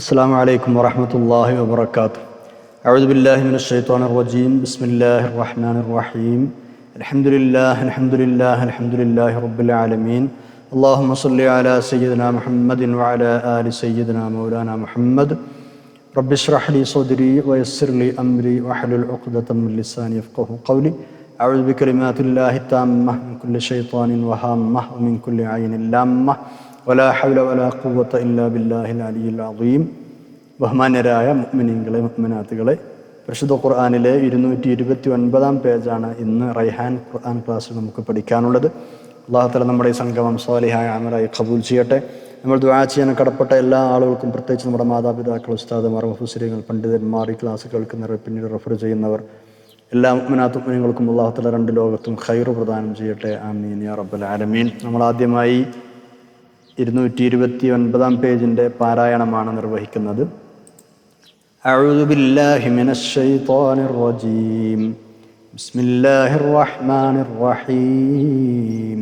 السلام عليكم ورحمة الله وبركاته. أعوذ بالله من الشيطان الرجيم. بسم الله الرحمن الرحيم. الحمد لله رب العالمين. اللهم صل على سيدنا محمد وعلى آل سيدنا مولانا محمد. رب اشرح لي صدري ويسر لي أمري واحلل عقدة من لساني يفقهوا قولي. أعوذ بكلمات الله التامة من كل شيطان وهامة ومن كل عين لامة ولا حول ولا قوة إلا بالله العلي العظيم. ബഹുമാന്യരായ മുഅ്മിനീങ്ങളെ മുഅ്മിനാത്തുകളെ, പരിശുദ്ധ ഖുർആനിലെ 229 പേജാണ് ഇന്ന് റൈഹാൻ ഖുർആൻ ക്ലാസ്സിൽ നമുക്ക് പഠിക്കാനുള്ളത്. അല്ലാഹു തആല നമ്മുടെ ഈ സംഗമം സ്വാലിഹായ അമലായി ഖബൂൽ ചെയ്യട്ടെ. നമ്മൾ ദുആ ചെയ്യാൻ കടപ്പെട്ട എല്ലാ ആളുകൾക്കും, പ്രത്യേകിച്ച് നമ്മുടെ മാതാപിതാക്കൾ, ഉസ്താദുമാർ, മുഫസ്സിറുകൾ, പണ്ഡിതന്മാർ, ഈ ക്ലാസ് കേൾക്കുന്നവർ, പിന്നീട് റെഫർ ചെയ്യുന്നവർ, എല്ലാ മുഅ്മിനാത്തുകൾക്കും അല്ലാഹു തആല രണ്ട് ലോകത്തും ഖൈർ പ്രദാനം ചെയ്യട്ടെ. ആമീൻ യാ റബ്ബൽ ആലമീൻ. നമ്മൾ ആദ്യമായി 229 പേജിൻ്റെ പാരായണമാണ് നിർവഹിക്കുന്നത്. അഊദു ബില്ലാഹി മിനശ് ശൈത്വാനിർ റജീം. ബിസ്മില്ലാഹിർ റഹ്മാനിർ റഹീം.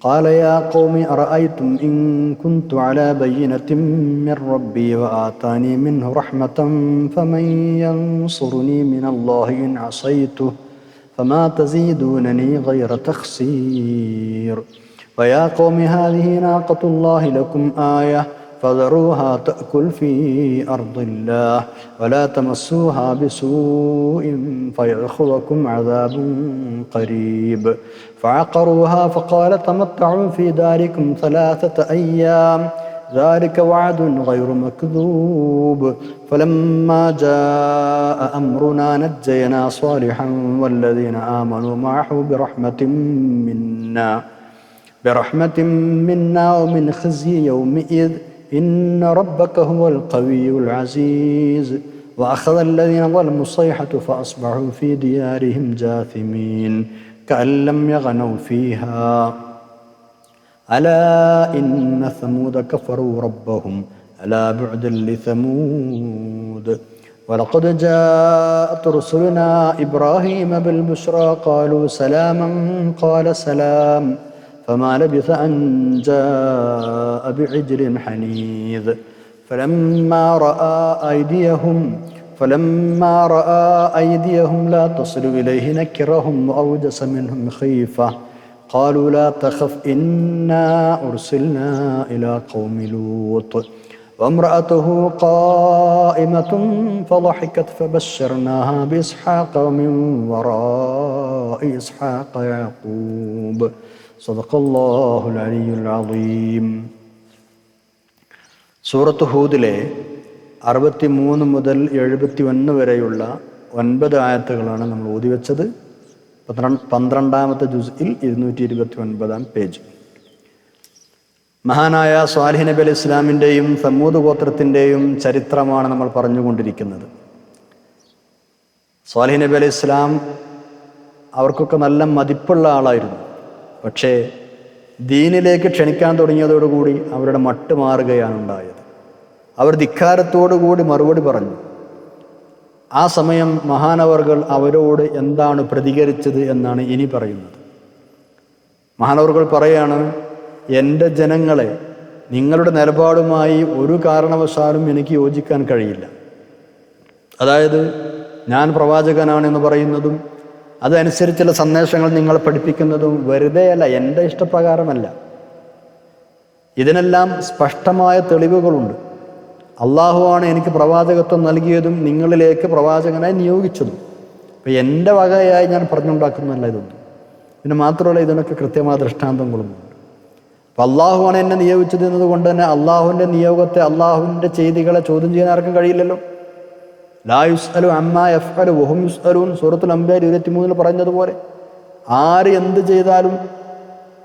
ഖാല യാ ഖൗമി അറഅയ്തും ഇൻ കുൻതു അലാ ബയ്യിനത്തിൻ മിർ റബ്ബി വആതാനി മിൻഹു റഹ്മതൻ ഫമൻ യൻസുറുനി മിനല്ലാഹി ഇൻ അസൈതുഹു ഫമാ തസീദൂനനി ഗൈറ തഖ്സീർ. ويا قوم هذه ناقة الله لكم آية فذروها تأكل في أرض الله ولا تمسوها بسوء فيأخذكم عذاب قريب. فعقروها فقال تمتعوا في داركم 3 أيام ذلك وعد غير مكذوب. فلما جاء أمرنا نجينا صالحا والذين آمنوا معه برحمة منا ومن خزي يومئذ إن ربك هو القوي العزيز. وأخذ الذين ظلموا الصيحة فأصبحوا في ديارهم جاثمين كأن لم يغنوا فيها ألا إن ثمود كفروا ربهم ألا بعدا لثمود. ولقد جاءت رسلنا إبراهيم بالبشرى قالوا سلاما قال سلام فما لبث أن جاء بعجل حنيذ. فلما رأى أيديهم لا تصل إليه نكرهم وأوجس منهم خيفة قالوا لا تخف إنا أرسلنا إلى قوم لوط وامرأته قائمة فضحكت فبشرناها بإسحاق ومن وراء إسحاق يعقوب. സദഖല്ലാഹുൽ അലിയ്യുൽ അദീം. സൂറത്ത് ഹൂദിലെ 63 മുതൽ 71 വരെയുള്ള 9 ആയത്തുകളാണ് നമ്മൾ ഓതിവെച്ചത്. 12ാമത്തെ ജുസ്ഇൽ 229 പേജ്. മഹാനായ സ്വാലിഹ് നബി അലൈഹി ഇസ്ലാമിൻ്റെയും സമൂദ് ഗോത്രത്തിൻ്റെയും ചരിത്രമാണ് നമ്മൾ പറഞ്ഞുകൊണ്ടിരിക്കുന്നത്. സ്വാലിഹ് നബി അലൈഹി ഇസ്ലാം അവർക്കൊക്കെ നല്ല മതിപ്പുള്ള ആളായിരുന്നു. പക്ഷേ ദീനിലേക്ക് ക്ഷണിക്കാൻ തുടങ്ങിയതോടുകൂടി അവരുടെ മട്ട് മാറുകയാണ് ഉണ്ടായത്. അവർ ധിക്കാരത്തോടുകൂടി മറുപടി പറഞ്ഞു. ആ സമയം മഹാനവർകൾ അവരോട് എന്താണ് പ്രതികരിച്ചത് എന്നാണ് ഇനി പറയുന്നത്. മഹാനവർകൾ പറയാണ്, എൻ്റെ ജനങ്ങളെ, നിങ്ങളുടെ നിലപാടുമായി ഒരു കാരണവശാലും എനിക്ക് യോജിക്കാൻ കഴിയില്ല. അതായത് ഞാൻ പ്രവാചകനാണെന്ന് പറയുന്നതും അതനുസരിച്ചുള്ള സന്ദേശങ്ങൾ നിങ്ങളെ പഠിപ്പിക്കുന്നതും വെറുതെയല്ല, എൻ്റെ ഇഷ്ടപ്രകാരമല്ല. ഇതിനെല്ലാം സ്പഷ്ടമായ തെളിവുകളുണ്ട്. അള്ളാഹുവാണ് എനിക്ക് പ്രവാചകത്വം നൽകിയതും നിങ്ങളിലേക്ക് പ്രവാചകനായി നിയോഗിച്ചതും. അപ്പം എൻ്റെ വകയായി ഞാൻ പറഞ്ഞുണ്ടാക്കുന്നതല്ല ഇതൊന്നും. പിന്നെ മാത്രമല്ല, ഇതിനൊക്കെ കൃത്യമായ ദൃഷ്ടാന്തങ്ങളുമുണ്ട്. അപ്പം അള്ളാഹുവാണ് എന്നെ നിയോഗിച്ചത് എന്നതുകൊണ്ട് തന്നെ അള്ളാഹുവിൻ്റെ നിയോഗത്തെ, അള്ളാഹുവിൻ്റെ ചെയ്തികളെ ചോദ്യം ചെയ്യാൻ ആർക്കും കഴിയില്ലല്ലോ. ലാ യുസ്അലു അമ്മാ യഫ്അലു വഹും യുസ്അലൂൻ. സൂറത്തുൽ അംബിയാ 23 പറഞ്ഞതുപോലെ ആര് എന്ത് ചെയ്താലും,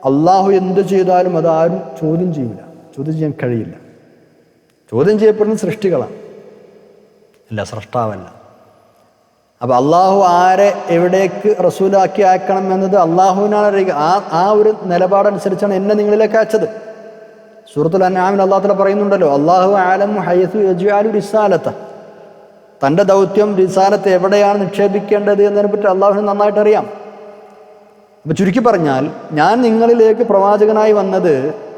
അള്ളാഹു എന്ത് ചെയ്താലും അത് ആരും ചോദ്യം ചെയ്യില്ല, ചോദ്യം ചെയ്യാൻ കഴിയില്ല. ചോദ്യം ചെയ്യപ്പെടുന്ന സൃഷ്ടികളാണ്, അല്ല സ്രഷ്ടാവല്ല. അപ്പം അള്ളാഹു ആരെ എവിടേക്ക് റസൂലാക്കി അയക്കണം എന്നത് അള്ളാഹുവിനാണ് അറിയുക. ആ ഒരു നിലപാടനുസരിച്ചാണ് എന്നെ നിങ്ങളിലേക്ക് അയച്ചത്. സൂറത്തുൽ അൻആമിൽ അള്ളാഹു തആല പറയുന്നുണ്ടല്ലോ, അല്ലാഹു അഅലമു ഹൈസു യജ്അലു റിസാലത. തൻ്റെ ദൗത്യം, റിസാലത്ത് എവിടെയാണ് നിക്ഷേപിക്കേണ്ടത് എന്നതിനെപ്പറ്റി അള്ളാഹുവിന് നന്നായിട്ട് അറിയാം. അപ്പം ചുരുക്കി പറഞ്ഞാൽ, ഞാൻ നിങ്ങളിലേക്ക് പ്രവാചകനായി വന്നത്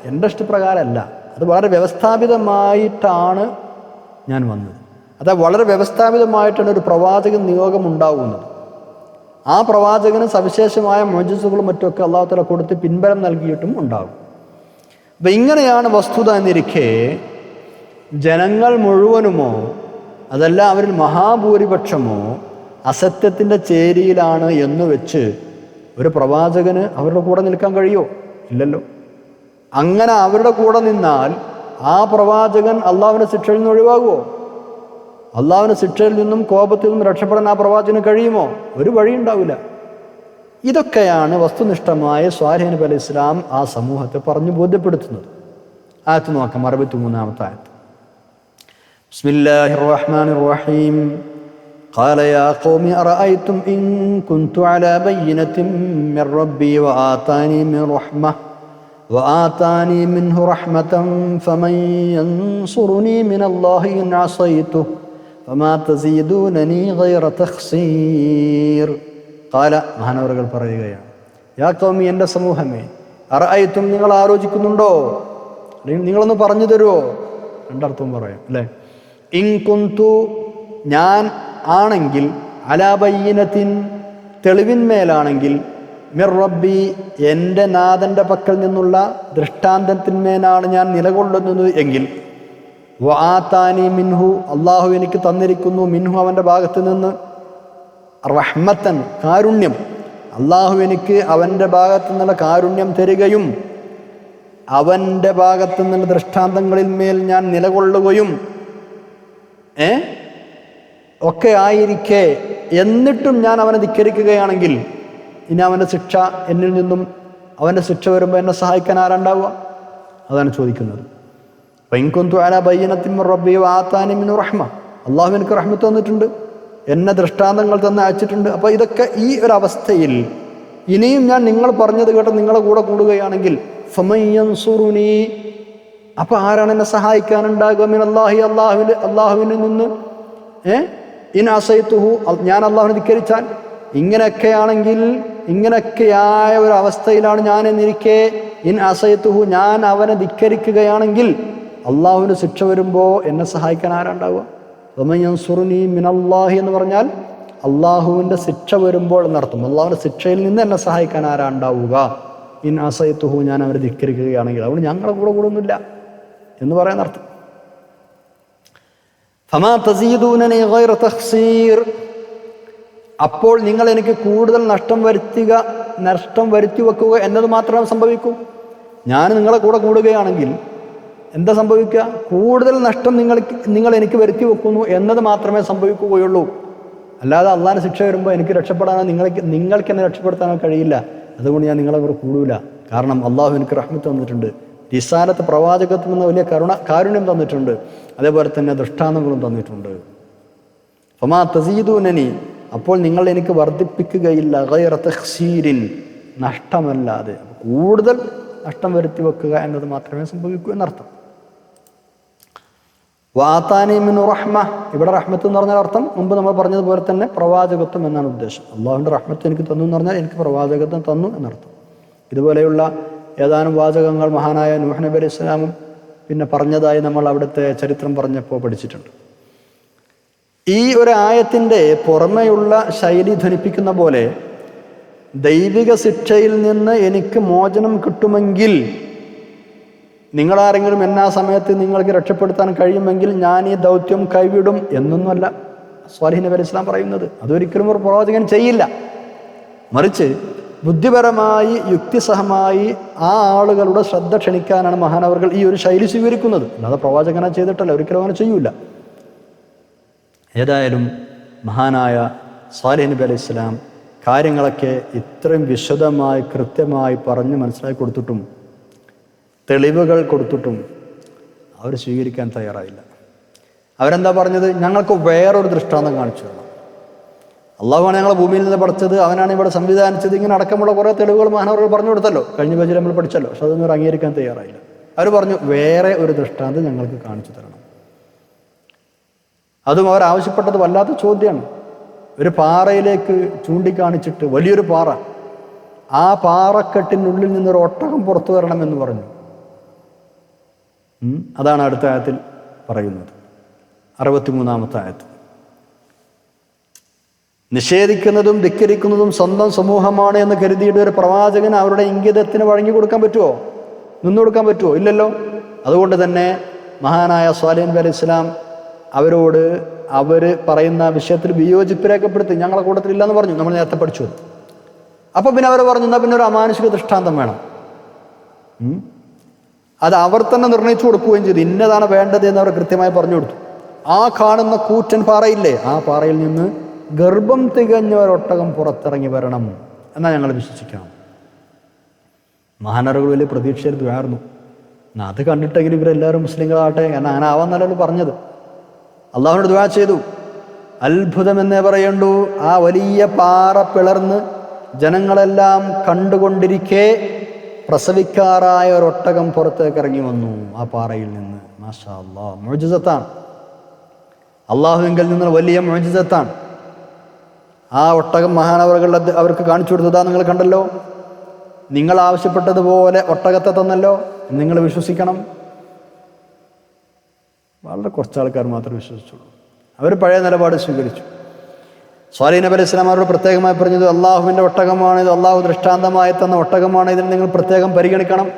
എൻ്റെ ഇഷ്ടപ്രകാരമല്ല, അത് വളരെ വ്യവസ്ഥാപിതമായിട്ടാണ് ഞാൻ വന്നത്. അതാ വളരെ വ്യവസ്ഥാപിതമായിട്ടാണ് ഒരു പ്രവാചകൻ നിയോഗം ഉണ്ടാകുന്നത്. ആ പ്രവാചകന് സവിശേഷമായ മുഅ്ജിസകളും മറ്റുമൊക്കെ അല്ലാഹു തആല കൊടുത്ത് പിൻബലം നൽകിയിട്ടും ഉണ്ടാകും. അപ്പം ഇങ്ങനെയാണ് വസ്തുത എന്നിരിക്കെ ജനങ്ങൾ മുഴുവനുമോ അതല്ല അവരിൽ മഹാഭൂരിപക്ഷമോ അസത്യത്തിൻ്റെ ചേരിയിലാണ് എന്ന് വെച്ച് ഒരു പ്രവാചകന് അവരുടെ കൂടെ നിൽക്കാൻ കഴിയുമോ? ഇല്ലല്ലോ. അങ്ങനെ അവരുടെ കൂടെ നിന്നാൽ ആ പ്രവാചകൻ അള്ളാഹുവിൻ്റെ ശിക്ഷയിൽ നിന്ന് ഒഴിവാകുമോ? അള്ളാഹുവിൻ്റെ ശിക്ഷയിൽ നിന്നും കോപത്തിൽ നിന്നും രക്ഷപ്പെടാൻ ആ പ്രവാചകന് കഴിയുമോ? ഒരു വഴി ഉണ്ടാവില്ല. ഇതൊക്കെയാണ് വസ്തുനിഷ്ഠമായ സ്വാലിഹ് നബി അലൈഹി ഇസ്ലാം ആ സമൂഹത്തെ പറഞ്ഞു ബോധ്യപ്പെടുത്തുന്നത്. ആയത്ത് നോക്കാം, 63-ാമത്തെ ആയത്ത്. ബിസ്മില്ലാഹിർ റഹ്മാനിർ റഹീം. قال يا قوم أرأيتم إن كنت على بينة من ربي وآتاني منه رحمة فمن ينصرني من الله إن عصيته فما تزيدونني غير تخسير. قال മഹാനവറുകൾ പറയുകയാണ്, യാ ഖൗമി, എൻ്റെ സമൂഹമേ, അറഅയ്തും, നിങ്ങൾ ആലോചിക്കുന്നുണ്ടോ? അല്ലെങ്കിൽ നിങ്ങളൊന്ന് പറഞ്ഞു തരുമോ? രണ്ടർത്ഥവും പറയാം അല്ലേ. ഇൻ കുന്തു, ഞാൻ ആണെങ്കിൽ, അലാ ബയ്യിനത്തിൻ, തെളിവിന്മേലാണെങ്കിൽ, മിർ റബ്ബി, എൻ്റെ നാഥൻ്റെ പക്കൽ നിന്നുള്ള ദൃഷ്ടാന്തത്തിന്മേലാണ് ഞാൻ നിലകൊള്ളുന്നത് എങ്കിൽ, വആതാനി മിൻഹു, അള്ളാഹു എനിക്ക് തന്നിരിക്കുന്നു, മിൻഹു, അവൻ്റെ ഭാഗത്ത് നിന്ന്, റഹ്മത്തൻ, കാരുണ്യം, അള്ളാഹു എനിക്ക് അവൻ്റെ ഭാഗത്തു നിന്നുള്ള കാരുണ്യം തരികയും അവൻ്റെ ഭാഗത്തു നിന്നുള്ള ദൃഷ്ടാന്തങ്ങളിൽ മേൽ ഞാൻ നിലകൊള്ളുകയും ഒക്കെ ആയിരിക്കെ എന്നിട്ടും ഞാൻ അവനെ ധിക്കരിക്കുകയാണെങ്കിൽ, ഇനി അവൻ്റെ ശിക്ഷ എന്നിൽ നിന്നും, അവൻ്റെ ശിക്ഷ വരുമ്പോൾ എന്നെ സഹായിക്കാൻ ആരുണ്ടാവുക? അതാണ് ചോദിക്കുന്നത്. അള്ളാഹു എനിക്ക് റഹ്മത്ത് തന്നിട്ടുണ്ട്, എന്നെ ദൃഷ്ടാന്തങ്ങൾ തന്നെ അയച്ചിട്ടുണ്ട്. അപ്പോൾ ഇതൊക്കെ ഈ ഒരു അവസ്ഥയിൽ ഇനിയും ഞാൻ നിങ്ങൾ പറഞ്ഞത് കേട്ട് നിങ്ങളെ കൂടെ കൂടുകയാണെങ്കിൽ, ഫമയ്യൻസുറുനി, അപ്പോൾ ആരാണ് എന്നെ സഹായിക്കാനുണ്ടാകുക? മിനല്ലാഹി, അള്ളാഹുവിൽ നിന്ന്. ഇൻ അസൈതുഹു, ഞാൻ അള്ളാഹുവിനെ ധിക്കരിച്ചാൽ. ഇങ്ങനെയൊക്കെയാണെങ്കിൽ, ഇങ്ങനെയൊക്കെയായ ഒരു അവസ്ഥയിലാണ് ഞാൻ എന്നിരിക്കെ, ഇൻ അസൈതുഹു, ഞാൻ അവനെ ധിക്കരിക്കുകയാണെങ്കിൽ അള്ളാഹുവിന് ശിക്ഷ വരുമ്പോൾ എന്നെ സഹായിക്കാൻ ആരാണ്ടാവുക? വമയൻസുറുനി മിനല്ലാഹി എന്ന് പറഞ്ഞാൽ അള്ളാഹുവിൻ്റെ ശിക്ഷ വരുമ്പോൾ എന്നർത്ഥം. അള്ളാഹുവിൻ്റെ ശിക്ഷയിൽ നിന്ന് എന്നെ സഹായിക്കാൻ ആരാണ്ടാവുക? ഇൻ അസൈതുഹു, ഞാൻ അവരെ ധിക്കരിക്കുകയാണെങ്കിൽ. അതുകൊണ്ട് ഞങ്ങളുടെ കൂടെ കൂടുന്നില്ല എന്ന് പറയാൻ അർത്ഥം. ഫമാ തസീദൂനനി ഗൈറ തഖ്സീർ, അപ്പോൾ നിങ്ങൾ എനിക്ക് കൂടുതൽ നഷ്ടം വരുത്തി വെക്കുക എന്നത് മാത്രമേ സംഭവിക്കൂ. ഞാൻ നിങ്ങളെ കൂടെ കൂടുകയാണെങ്കിൽ എന്താ സംഭവിക്കുക? കൂടുതൽ നഷ്ടം നിങ്ങൾ എനിക്ക് വരുത്തി വെക്കുന്നു എന്നത് മാത്രമേ സംഭവിക്കുകയുള്ളൂ. അല്ലാതെ അള്ളാഹിൻ്റെ ശിക്ഷ വരുമ്പോൾ എനിക്ക് രക്ഷപ്പെടാനോ നിങ്ങൾക്ക് എന്നെ രക്ഷപ്പെടുത്താനോ കഴിയില്ല. അതുകൊണ്ട് ഞാൻ നിങ്ങളെ കൂടെ കൂടൂല. കാരണം അള്ളാഹു എനിക്ക് റഹ്മത്ത് തന്നിട്ടുണ്ട്, റിസാലത്ത്, പ്രവാചകത്വം എന്ന വലിയ കാരുണ്യം തന്നിട്ടുണ്ട്, അതേപോലെ തന്നെ ദൃഷ്ടാന്തങ്ങളും തന്നിട്ടുണ്ട്. ഫമാ തസീദൂനനി, അപ്പോൾ നിങ്ങൾ എനിക്ക് വർദ്ധിപ്പിക്കുകയില്ല, ഗൈറ തഖ്സീരിൻ, നഷ്ടമല്ലാതെ. കൂടുതൽ നഷ്ടം വരുത്തി വെക്കുക എന്നത് മാത്രമേ സംഭവിക്കൂ എന്നർത്ഥം. വആതാനി മിൻ റഹ്മ, ഇവിടെ റഹ്മത്ത് എന്ന് പറഞ്ഞാൽ അർത്ഥം മുമ്പ് നമ്മൾ പറഞ്ഞതുപോലെ തന്നെ പ്രവാചകത്വം എന്നാണ് ഉദ്ദേശം. അള്ളാഹുവിൻ്റെ റഹ്മത്ത് എനിക്ക് തന്നു എന്ന് പറഞ്ഞാൽ എനിക്ക് പ്രവാചകത്വം തന്നു എന്നർത്ഥം. ഇതുപോലെയുള്ള ഏതാനും വാചകങ്ങൾ മഹാനായ നൂഹ് നബി അലൈഹി ഇസ്ലാമും പിന്നെ പറഞ്ഞതായി നമ്മൾ അവിടുത്തെ ചരിത്രം പറഞ്ഞപ്പോൾ പഠിച്ചിട്ടുണ്ട്. ഈ ഒരു ആയത്തിൻ്റെ പുറമെയുള്ള ശൈലി ധ്വനിപ്പിക്കുന്ന പോലെ ദൈവിക ശിക്ഷയിൽ നിന്ന് എനിക്ക് മോചനം കിട്ടുമെങ്കിൽ, നിങ്ങളാരെങ്കിലും എന്നാ സമയത്ത് നിങ്ങൾക്ക് രക്ഷപ്പെടുത്താൻ കഴിയുമെങ്കിൽ ഞാൻ ഈ ദൗത്യം കൈവിടും എന്നൊന്നുമല്ല സ്വാലിഹ് നബി അലൈഹി ഇസ്ലാം പറയുന്നത്. അതൊരിക്കലും ഒരു പ്രവാചകൻ ചെയ്യില്ല. മറിച്ച് ബുദ്ധിപരമായി, യുക്തിസഹമായി ആ ആളുകളുടെ ശ്രദ്ധ ക്ഷണിക്കാനാണ് മഹാനവറുകൾ ഈ ഒരു ശൈലി സ്വീകരിക്കുന്നത്. അല്ലാതെ പ്രവാചകനെ ചെയ്തിട്ടല്ല, ഒരിക്കലും അങ്ങനെ ചെയ്യൂല. ഏതായാലും മഹാനായ സ്വാലിഹ് നബി അലൈഹി ഇസ്ലാം കാര്യങ്ങളൊക്കെ ഇത്രയും വിശദമായി കൃത്യമായി പറഞ്ഞ് മനസ്സിലാക്കി കൊടുത്തിട്ടും തെളിവുകൾ കൊടുത്തിട്ടും അവർ സ്വീകരിക്കാൻ തയ്യാറായില്ല. അവരെന്താ പറഞ്ഞത്? ഞങ്ങൾക്ക് വേറൊരു ദൃഷ്ടാന്തം കാണിച്ചു തരണം. അള്ളാഹുവാണ് ഞങ്ങളെ ഭൂമിയിൽ നിന്ന് പഠിച്ചത്, അവനാണ് ഇവിടെ സംവിധാനിച്ചത്, ഇങ്ങനെ അടക്കമുള്ള കുറേ തെളിവുകൾ മഹാനവറുകൾ പറഞ്ഞു കൊടുത്തല്ലോ, കഴിഞ്ഞ പേജിൽ നമ്മൾ പഠിച്ചല്ലോ. പക്ഷെ അതൊന്നും അവർ അംഗീകരിക്കാൻ തയ്യാറായില്ല. അവർ പറഞ്ഞു വേറെ ഒരു ദൃഷ്ടാന്തം ഞങ്ങൾക്ക് കാണിച്ചു തരണം. അതും അവരാവശ്യപ്പെട്ടത് വല്ലാത്ത ചോദ്യമാണ്. ഒരു പാറയിലേക്ക് ചൂണ്ടിക്കാണിച്ചിട്ട്, വലിയൊരു പാറ, ആ പാറക്കെട്ടിനുള്ളിൽ നിന്നൊരു ഒട്ടകം പുറത്തു വരണമെന്ന് പറഞ്ഞു. അതാണ് അടുത്ത ആയത്തിൽ പറയുന്നത്. 63-ാമത്തെ ആയത്ത്. നിഷേധിക്കുന്നതും ധിക്കരിക്കുന്നതും സ്വന്തം സമൂഹമാണ് എന്ന് കരുതിയിട്ട് ഒരു പ്രവാചകൻ അവരുടെ ഇംഗിതത്തിന് വഴങ്ങി കൊടുക്കാൻ പറ്റുമോ? നിന്നു കൊടുക്കാൻ പറ്റുമോ? ഇല്ലല്ലോ. അതുകൊണ്ട് തന്നെ മഹാനായ സ്വാലിഹ് നബി അലൈഹി ഇസ്ലാം അവരോട് അവർ പറയുന്ന വിഷയത്തിൽ വിയോജിപ്പ് രേഖപ്പെടുത്തി. ഞങ്ങളെ കൂട്ടത്തിലില്ലെന്ന് പറഞ്ഞു, നമ്മൾ നേരത്തെ പഠിച്ചു. അപ്പം പിന്നെ അവർ പറഞ്ഞു, എന്നാൽ പിന്നെ ഒരു അമാനുഷിക ദൃഷ്ടാന്തം വേണം. അത് അവർ തന്നെ നിർണയിച്ചു കൊടുക്കുകയും ചെയ്തു. ഇന്നതാണ് വേണ്ടത് എന്ന് അവർ കൃത്യമായി പറഞ്ഞു കൊടുത്തു. ആ കാണുന്ന കൂറ്റൻ പാറയില്ലേ, ആ പാറയിൽ നിന്ന് ഗർഭം തികഞ്ഞ ഒരൊട്ടകം പുറത്തിറങ്ങി വരണം എന്നാൽ ഞങ്ങൾ വിശ്വസിക്കണം. മഹാനറുകൾ വലിയ പ്രതീക്ഷയായിരുന്നു. എന്നാൽ അത് കണ്ടിട്ടെങ്കിലും ഇവരെല്ലാവരും മുസ്ലിങ്ങളാകട്ടെ, കാരണം അങ്ങനെ ആവാന്നല്ലോ പറഞ്ഞത്. അള്ളാഹുവിനോട് ദുആ ചെയ്തു. അത്ഭുതമെന്നേ പറയണ്ടു. ആ വലിയ പാറ പിളർന്ന് ജനങ്ങളെല്ലാം കണ്ടുകൊണ്ടിരിക്കെ പ്രസവിക്കാറായ ഒരൊട്ടകം പുറത്തേക്ക് ഇറങ്ങി വന്നു ആ പാറയിൽ നിന്ന്. മാഷാ അല്ലാഹ്, മുഅ്ജിസത്താണ്. അള്ളാഹുവിങ്കിൽ നിന്ന് വലിയ മുഅ്ജിസത്താണ്. ആ ഒട്ടകം മഹാനവറുകൾ അവർക്ക് കാണിച്ചു കൊടുത്തതാ നിങ്ങൾ കണ്ടല്ലോ. നിങ്ങൾ ആവശ്യപ്പെട്ടതുപോലെ ഒട്ടകത്തെ തന്നല്ലോ, നിങ്ങൾ വിശ്വസിക്കണം. വളരെ കുറച്ച് ആൾക്കാർ മാത്രമേ വിശ്വസിച്ചുള്ളൂ. അവർ പഴയ നിലപാട് സ്വീകരിച്ചു. സ്വാലിഹ് നബി അലൈഹി സ്വലാം അവരോട് പ്രത്യേകമായി പറഞ്ഞത്, അള്ളാഹുവിൻ്റെ ഒട്ടകമാണ് ഇത്, അള്ളാഹു ദൃഷ്ടാന്തമായി തന്ന ഒട്ടകമാണ്, ഇതിനെ നിങ്ങൾ പ്രത്യേകം പരിഗണിക്കണം.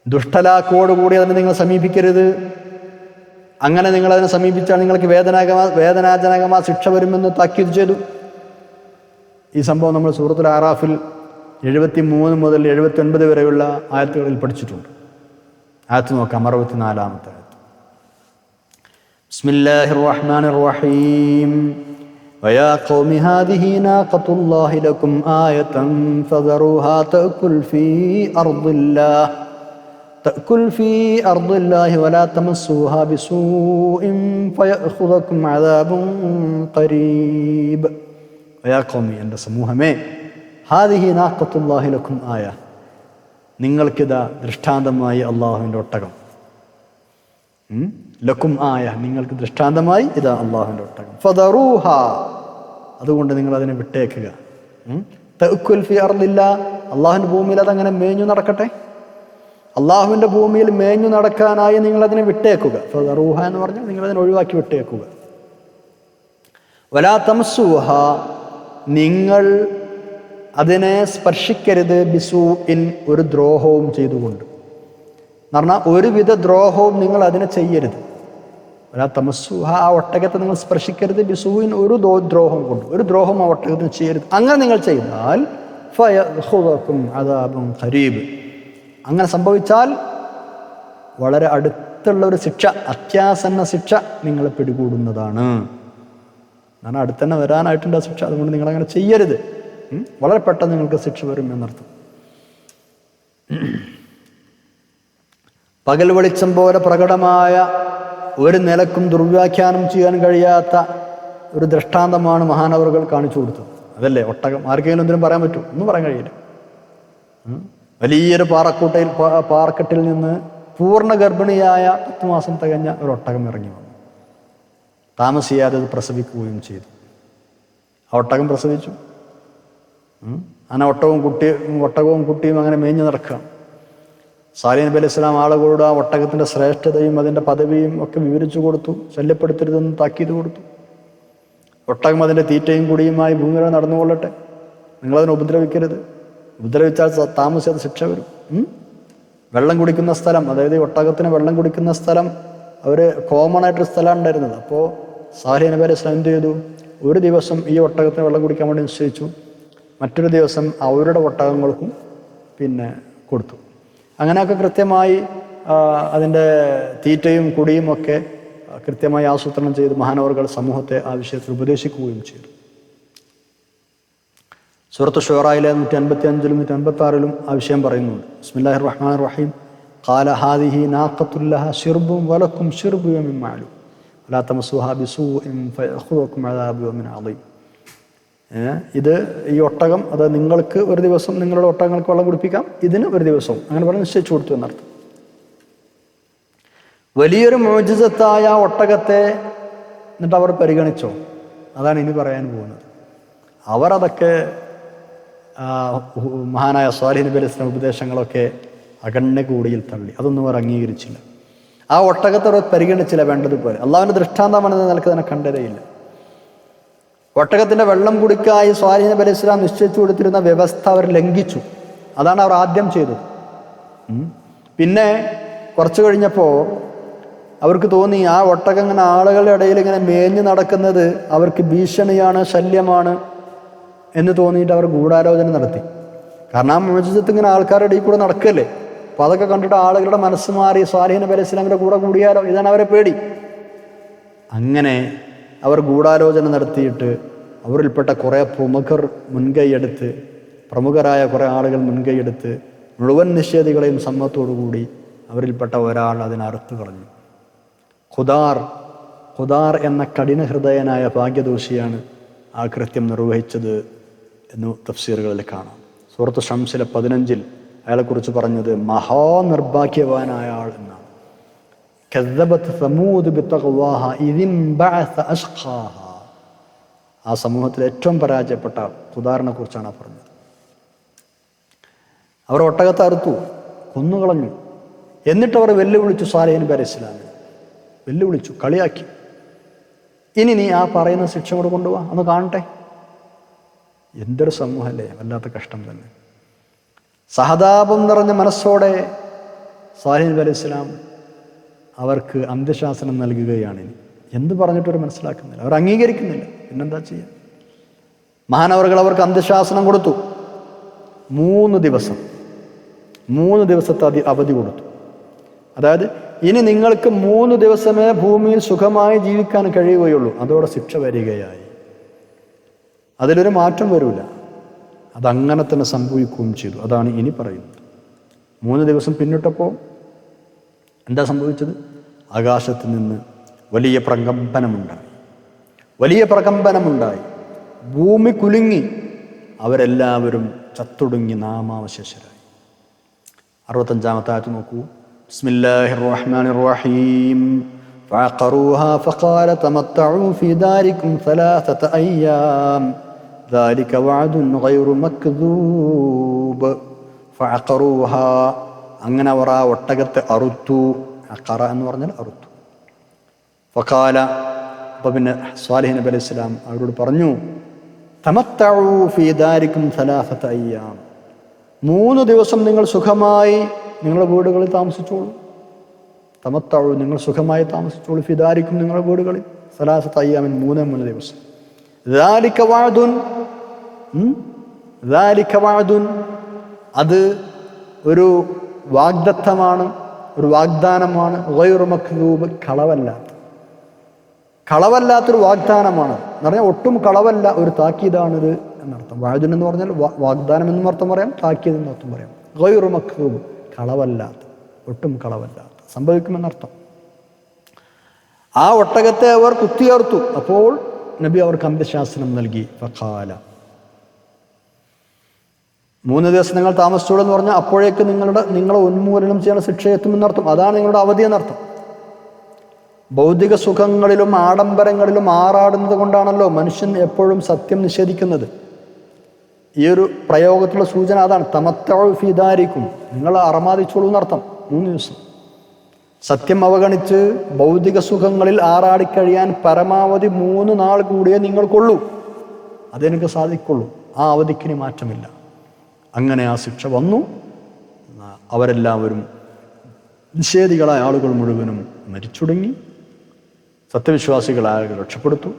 ദുഷ്ടലാക്കോടുകൂടി അതിനെ നിങ്ങൾ സമീപിക്കരുത്. അങ്ങനെ നിങ്ങളതിനെ സമീപിച്ചാൽ നിങ്ങൾക്ക് വേദനാജനകമായ ശിക്ഷ വരുമെന്ന് താക്കീത് ചെയ്തു. ഈ സംഭവം നമ്മൾ സൂറത്തുൽ ആറാഫിൽ 73 മുതൽ 79 വരെയുള്ള ആയത്തുകളിൽ പഠിച്ചിട്ടുണ്ട്. ആയത്ത് നോക്കാം, 64-ാമത്തെ ആയത്ത്. ബിസ്മില്ലാഹിർ റഹ്മാനിർ റഹീം. വയാ ഖൗമി ഹാദിഹി നാഖത്തുല്ലാഹി ലക്കും ആയതൻ ഫദറൂഹാ തഅകുൽ ഫീ അർദില്ലാഹി വലാ തമസ്സൂഹാ ബിസൂഇൻ ഫയഖുദകും അദാബുൻ ഖരീബ്. വയാ ഖൗമി, എൻ്റെ സമൂഹമേ, ഹാദിഹി നാഖത്തുല്ലാഹി ലക്കും ആയ, നിങ്ങൾക്കിതാ ദൃഷ്ടാന്തമായി അള്ളാഹുവിൻ്റെ ഒട്ടകം. ലക്കും ആയ, നിങ്ങൾക്ക് ദൃഷ്ടാന്തമായി ഇതാ അള്ളാഹുവിൻ്റെ ഒട്ടകം. ഫദറൂഹ, അതുകൊണ്ട് നിങ്ങൾ അതിനെ വിട്ടേക്കുക. തഅകുൽ ഫീ അർദില്ലാഹ്, അള്ളാഹുവിൻ്റെ ഭൂമിയിൽ അതങ്ങനെ മേഞ്ഞു നടക്കട്ടെ. അള്ളാഹുവിൻ്റെ ഭൂമിയിൽ മേഞ്ഞു നടക്കാനായി നിങ്ങളതിനെ വിട്ടേക്കുക. ഫദറൂഹ എന്ന് പറഞ്ഞാൽ നിങ്ങളതിനെ ഒഴിവാക്കി വിട്ടേക്കുക. വലാ തമസ്സൂഹ, നിങ്ങൾ അതിനെ സ്പർശിക്കരുത്. ബിസൂഇൻ, ഒരു ദ്രോഹവും ചെയ്തുകൊണ്ട്. എന്ന് പറഞ്ഞാൽ ഒരുവിധ ദ്രോഹവും നിങ്ങൾ അതിനെ ചെയ്യരുത്. വലാ തമസ്സൂഹ, ആ ഒട്ടകത്തെ നിങ്ങൾ സ്പർശിക്കരുത്. ബിസൂഇൻ, ഒരു ദ്രോഹം കൊണ്ട്, ഒരു ദ്രോഹം ആ ഒട്ടകത്തിന് ചെയ്യരുത്. അങ്ങനെ നിങ്ങൾ ചെയ്താൽ ഫയഖുദകും അദാബുൻ ഖരീബ്, അങ്ങനെ സംഭവിച്ചാൽ വളരെ അടുത്തുള്ള ഒരു ശിക്ഷ, അത്യാസന്ന ശിക്ഷ നിങ്ങളെ പിടികൂടുന്നതാണ്. കാരണം അടുത്തന്നെ വരാനായിട്ടുണ്ട് ആ ശിക്ഷ. അതുകൊണ്ട് നിങ്ങളങ്ങനെ ചെയ്യരുത്. വളരെ പെട്ടെന്ന് നിങ്ങൾക്ക് ശിക്ഷ വരും എന്നർത്ഥം. പകൽ വെളിച്ചം പോലെ പ്രകടമായ, ഒരു നിലക്കും ദുർവ്യാഖ്യാനം ചെയ്യാൻ കഴിയാത്ത ഒരു ദൃഷ്ടാന്തമാണ് മഹാനവറുകൾ കാണിച്ചു കൊടുത്തത്. അതല്ലേ ഒട്ടകം. ആർക്കെങ്കിലും എന്തിനും പറയാൻ പറ്റും? ഒന്നും പറയാൻ കഴിയില്ല. വലിയൊരു പാറക്കെട്ടിൽ നിന്ന് പൂർണ്ണ ഗർഭിണിയായ 10 മാസം തികഞ്ഞ ഒരു ഒട്ടകം ഇറങ്ങി വന്നു. താമസിയാതെ അത് പ്രസവിക്കുകയും ചെയ്തു. ആ ഒട്ടകം പ്രസവിച്ചു. അങ്ങനെ ഒട്ടകവും കുട്ടിയും അങ്ങനെ മേഞ്ഞു നടക്കുകയാണ്. സാലിഹ് നബി അലൈഹി സ്വലാം ആളുകളോട് ആ ഒട്ടകത്തിൻ്റെ ശ്രേഷ്ഠതയും അതിൻ്റെ പദവിയും ഒക്കെ വിവരിച്ചു കൊടുത്തു. ശല്യപ്പെടുത്തരുതെന്ന് താക്കീത് കൊടുത്തു. ഒട്ടകം അതിൻ്റെ തീറ്റയും കുടിയുമായി ഭൂമിയിൽ നടന്നുകൊള്ളട്ടെ, നിങ്ങളതിനെ ഉപദ്രവിക്കരുത്. ഉപദ്രവിച്ചാൽ താമസിയാതെ ശിക്ഷ വരും. വെള്ളം കുടിക്കുന്ന സ്ഥലം, അതായത് ഒട്ടകത്തിന് വെള്ളം കുടിക്കുന്ന സ്ഥലം അവർ കോമൺ ആയിട്ടൊരു സ്ഥലമാണ് ഉണ്ടായിരുന്നത്. അപ്പോൾ സാലിഹ് നബി അലൈഹി സ്വലാം എന്ത് ചെയ്തു? ഒരു ദിവസം ഈ ഒട്ടകത്തിന് വെള്ളം കുടിക്കാൻ വേണ്ടി നിശ്ചയിച്ചു. മറ്റൊരു ദിവസം അവരുടെ ഒട്ടകങ്ങൾക്കും പിന്നെ കൊടുത്തു. അങ്ങനെയൊക്കെ കൃത്യമായി അതിൻ്റെ തീറ്റയും കുടിയും ഒക്കെ കൃത്യമായി ആസൂത്രണം ചെയ്ത് മഹാനവറുകൾ സമൂഹത്തെ ആ വിഷയത്തിൽ ഉപദേശിക്കുകയും ചെയ്തു. സൂറത്ത് ഷുറായിലെ 155-ലും 156-ലും ആ വിഷയം പറയുന്നുണ്ട്. ബിസ്മില്ലാഹിർ റഹ്മാനിർ റഹീം. ഖാല ഹാദിഹി നാഖത്തുൻ ലഹാ ശിർബുൻ വലക്കും ശിർബു യൗമിൻ മഅലൂം വലാ തമസ്സുഹാ ബിസൂഇൻ ഫയഖുദകും അദാബു യൗമിൻ അളീം. ഇത് ഈ ഒട്ടകം, അത് നിങ്ങൾക്ക് ഒരു ദിവസം നിങ്ങളുടെ ഒട്ടകങ്ങൾക്ക് വെള്ളം കുടിപ്പിക്കാം, ഇതിന് ഒരു ദിവസവും, അങ്ങനെ പറഞ്ഞ് നിശ്ചയിച്ചു കൊടുത്തു എന്നർത്ഥം. വലിയൊരു മുഅ്ജിസത്തായ ഒട്ടകത്തെ എന്നിട്ട് അവർ പരിഗണിച്ചോ? അതാണ് ഇനി പറയാൻ പോകുന്നത്. അവർ അതൊക്കെ മഹാനായ സ്വാലിഹ് നബി അലൈഹി സ്വലാം ഉപദേശങ്ങളൊക്കെ അകണ്ണകൂടിയിൽ തള്ളി. അതൊന്നും അവർ അംഗീകരിച്ചില്ല. ആ ഒട്ടകത്തെ അവർ പരിഗണിച്ചില്ല വേണ്ടതുപോലെ. അള്ളാഹുവിൻ്റെ ദൃഷ്ടാന്തമാണെന്ന് നിലക്ക് തന്നെ കണ്ടതേയില്ല. ഒട്ടകത്തിൻ്റെ വെള്ളം കുടിക്കായി സ്വാലിഹ് നബി അലൈഹി സ്വലാം നിശ്ചയിച്ചു കൊടുത്തിരുന്ന വ്യവസ്ഥ അവർ ലംഘിച്ചു. അതാണ് അവർ ആദ്യം ചെയ്തത്. പിന്നെ കുറച്ച് കഴിഞ്ഞപ്പോൾ അവർക്ക് തോന്നി ആ ഒട്ടകം ഇങ്ങനെ ആളുകളുടെ ഇടയിൽ ഇങ്ങനെ മേഞ്ഞു നടക്കുന്നത് അവർക്ക് ഭീഷണിയാണ്, ശല്യമാണ് എന്ന് തോന്നിയിട്ട് അവർ ഗൂഢാലോചന നടത്തി. കാരണം ആ മുഅ്ജിസത്ത് ഇങ്ങനെ ആൾക്കാരുടെ ഇടയിൽ കൂടെ നടക്കല്ലേ. അപ്പോൾ അതൊക്കെ കണ്ടിട്ട് ആളുകളുടെ മനസ്സ് മാറി സ്വാലിഹ് നബി അലൈഹി സ്വലാമിൻ്റെ കൂടെ കൂടിയാലോ, ഇതാണ് അവരെ പേടി. അങ്ങനെ അവർ ഗൂഢാലോചന നടത്തിയിട്ട് അവരിൽപ്പെട്ട കുറേ പ്രമുഖരായ കുറേ ആളുകൾ മുൻകൈയെടുത്ത് മുഴുവൻ നിഷേധികളെയും സമ്മതത്തോടുകൂടി അവരിൽപ്പെട്ട ഒരാൾ അതിനറുത്ത് കളഞ്ഞു. ഖുദാർ എന്ന കഠിന ഹൃദയനായ ഭാഗ്യദോഷിയാണ് ആ കൃത്യം നിർവഹിച്ചത് എന്ന് തഫ്സീറുകളിൽ കാണാം. സൂറത്ത് ശംസിലെ 15 അയാളെക്കുറിച്ച് പറഞ്ഞത് മഹാനിർഭാഗ്യവാനായ ആൾ എന്നാണ്. കദ്ദബത് സമൂദ് ബിത്തഖ്വാഹ ഇദിൻ ബഅസ അശ്ഖാഹ. ആ സമൂഹത്തിൽ ഏറ്റവും പരാജയപ്പെട്ട ഖുദാറിനെ കുറിച്ചാണ് പറഞ്ഞത്. അവർ ഒട്ടകത്തെ അറുത്തു, കൊന്നുകളഞ്ഞു. എന്നിട്ട് അവർ വെല്ലുവിളിച്ചു സ്വാലിഹ് നബി അലൈഹി സ്വലാമിനെ, വെല്ലുവിളിച്ചു, കളിയാക്കി. ഇനി നീ ആ പറയുന്ന ശിക്ഷ കൂടെ കൊണ്ടുപോവാ, ഒന്ന് കാണട്ടെ. എന്തൊരു സമൂഹമല്ലേ, വല്ലാത്ത കഷ്ടം തന്നെ. സഹതാപം നിറഞ്ഞ മനസ്സോടെ സ്വാലിഹ് നബി അലൈഹി സ്വലാം അവർക്ക് അന്ത്യശാസനം നൽകുകയാണ്. ഇനി എന്ത് പറഞ്ഞിട്ടവർ മനസ്സിലാക്കുന്നില്ല, അവർ അംഗീകരിക്കുന്നില്ല. പിന്നെന്താ ചെയ്യുക? മഹാനവറുകൾ അവർക്ക് അന്ത്യശാസനം കൊടുത്തു. 3 ദിവസത്തെ അവധി കൊടുത്തു. അതായത് ഇനി നിങ്ങൾക്ക് 3 ദിവസമേ ഭൂമിയിൽ സുഖമായി ജീവിക്കാൻ കഴിയുകയുള്ളൂ. അതോടെ ശിക്ഷ വരികയായി. അതിലൊരു മാറ്റം വരില്ല. അതങ്ങനെ തന്നെ സംഭവിക്കുകയും ചെയ്തു. അതാണ് ഇനി പറയുന്നത്. 3 ദിവസം പിന്നിട്ടപ്പോൾ എന്താ സംഭവിച്ചത്? ആകാശത്ത് നിന്ന് വലിയ പ്രകമ്പനമുണ്ടായി. ഭൂമി കുലുങ്ങി. അവരെല്ലാവരും ചത്തൊടുങ്ങി നാമാവശേഷരായി. 65-ാമത്തെ ആയത്ത് നോക്കൂ. ബിസ്മില്ലാഹിർ റഹ്മാനിർ റഹീം. ഫഅഖറൂഹാ ഫഖാല തമത്തഉ ഫീ ദാരികും 3 അയ്യാം ദാലിക വഅദുൻ ഗൈറു മക്ദൂബ്. ഫഅഖറൂഹാ, അങ്ങനെ അവർ ആ ഒട്ടകത്തെ അറുത്തു. അഖറ എന്ന് പറഞ്ഞാൽ അറുത്തു. ഫഖാല, അപ്പോൾ പിന്നെ സ്വാലിഹ് നബി അലൈഹി സ്വലാം അവരോട് പറഞ്ഞു, തമത്തഉ ഫീ ദാരികും 3 അയ്യാം, 3 ദിവസം നിങ്ങൾ സുഖമായി നിങ്ങളുടെ വീടുകളിൽ താമസിച്ചോളൂ. തമത്തഉ, നിങ്ങൾ സുഖമായി താമസിച്ചോളൂ. ഫീ ദാരികും, നിങ്ങളുടെ വീടുകളിൽ 3 അയ്യാമിൻ, 3 ദിവസം. ദാലിക വഅദുൻ, അത് ഒരു വാഗ്ദത്തമാണ്, ഒരു വാഗ്ദാനമാണ്. ഗൈറു മക്ദൂബ്, കളവല്ലാത്തൊരു വാഗ്ദാനമാണ് എന്ന് പറഞ്ഞാൽ ഒട്ടും കളവല്ല, ഒരു താക്കീതാണിത് എന്നർത്ഥം. വഅദുൻ എന്ന് പറഞ്ഞാൽ വാഗ്ദാനം എന്നും അർത്ഥം പറയാം, താക്കീത് എന്നും അർത്ഥം പറയാം. ഗൈറു മക്ദൂബ്, കളവല്ലാത്ത, ഒട്ടും കളവല്ലാത്ത, സംഭവിക്കുമെന്നർത്ഥം. ആ ഒട്ടകത്തെ അവർ കുത്തിയേർത്തു. അപ്പോൾ നബി അവർക്ക് അന്ത്യശാസനം നൽകി. ഫഖാല, 3 ദിവസം നിങ്ങൾ താമസിച്ചോളൂ എന്ന് പറഞ്ഞാൽ അപ്പോഴേക്ക് നിങ്ങളെ ഉന്മൂലനം ചെയ്യുന്ന ശിക്ഷ എത്തുമെന്നർത്ഥം. അതാണ് നിങ്ങളുടെ അവധി എന്നർത്ഥം. ഭൗതിക സുഖങ്ങളിലും ആഡംബരങ്ങളിലും ആറാടുന്നത് കൊണ്ടാണല്ലോ മനുഷ്യൻ എപ്പോഴും സത്യം നിഷേധിക്കുന്നത്. ഈ ഒരു പ്രയോഗത്തിലുള്ള സൂചന അതാണ്. തമത്തഉ ഫീ ദാരികും, നിങ്ങൾ അറമാദിച്ചോളൂ എന്നർത്ഥം. 3 ദിവസം സത്യം അവഗണിച്ച് ഭൗതിക സുഖങ്ങളിൽ ആറാടിക്കഴിയാൻ പരമാവധി 3 നാൾ കൂടിയേ നിങ്ങൾക്കുള്ളൂ. അതെനിക്ക് സാധിക്കുള്ളൂ. ആ അവധിക്കിനി മാറ്റമില്ല. അങ്ങനെ ആ ശിക്ഷ വന്നു. അവരെല്ലാവരും, നിഷേധികളായ ആളുകൾ മുഴുവനും മരിച്ചുടങ്ങി. സത്യവിശ്വാസികളായ ആളുകൾ രക്ഷപ്പെട്ടു.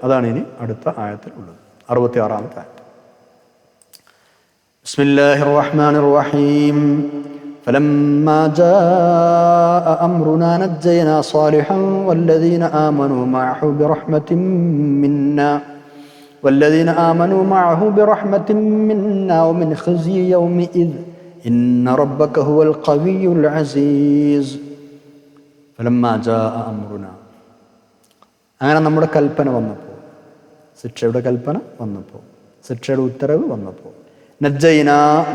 അതാണ് ഇനി അടുത്ത ആയത്തിൽ ഉള്ളത്. 66-ാമത്തെ ആയത്ത്. ബിസ്മില്ലാഹിർ റഹ്മാനിർ റഹീം. فلما جاء أمرنا نجينا صالحا والذين آمنوا معه برحمة منا ومن خزي يومئذ إن ربك هو القوي العزيز. فلما جاء أمرنا, അങ്ങനെ നമ്മുടെ കൽപ്പന വന്നപ്പോൾ, ശിക്ഷയുടെ കൽപ്പന വന്നപ്പോൾ, ശിക്ഷയുടെ ഉത്തരവ് വന്നപ്പോൾ, നജ്ജൈന,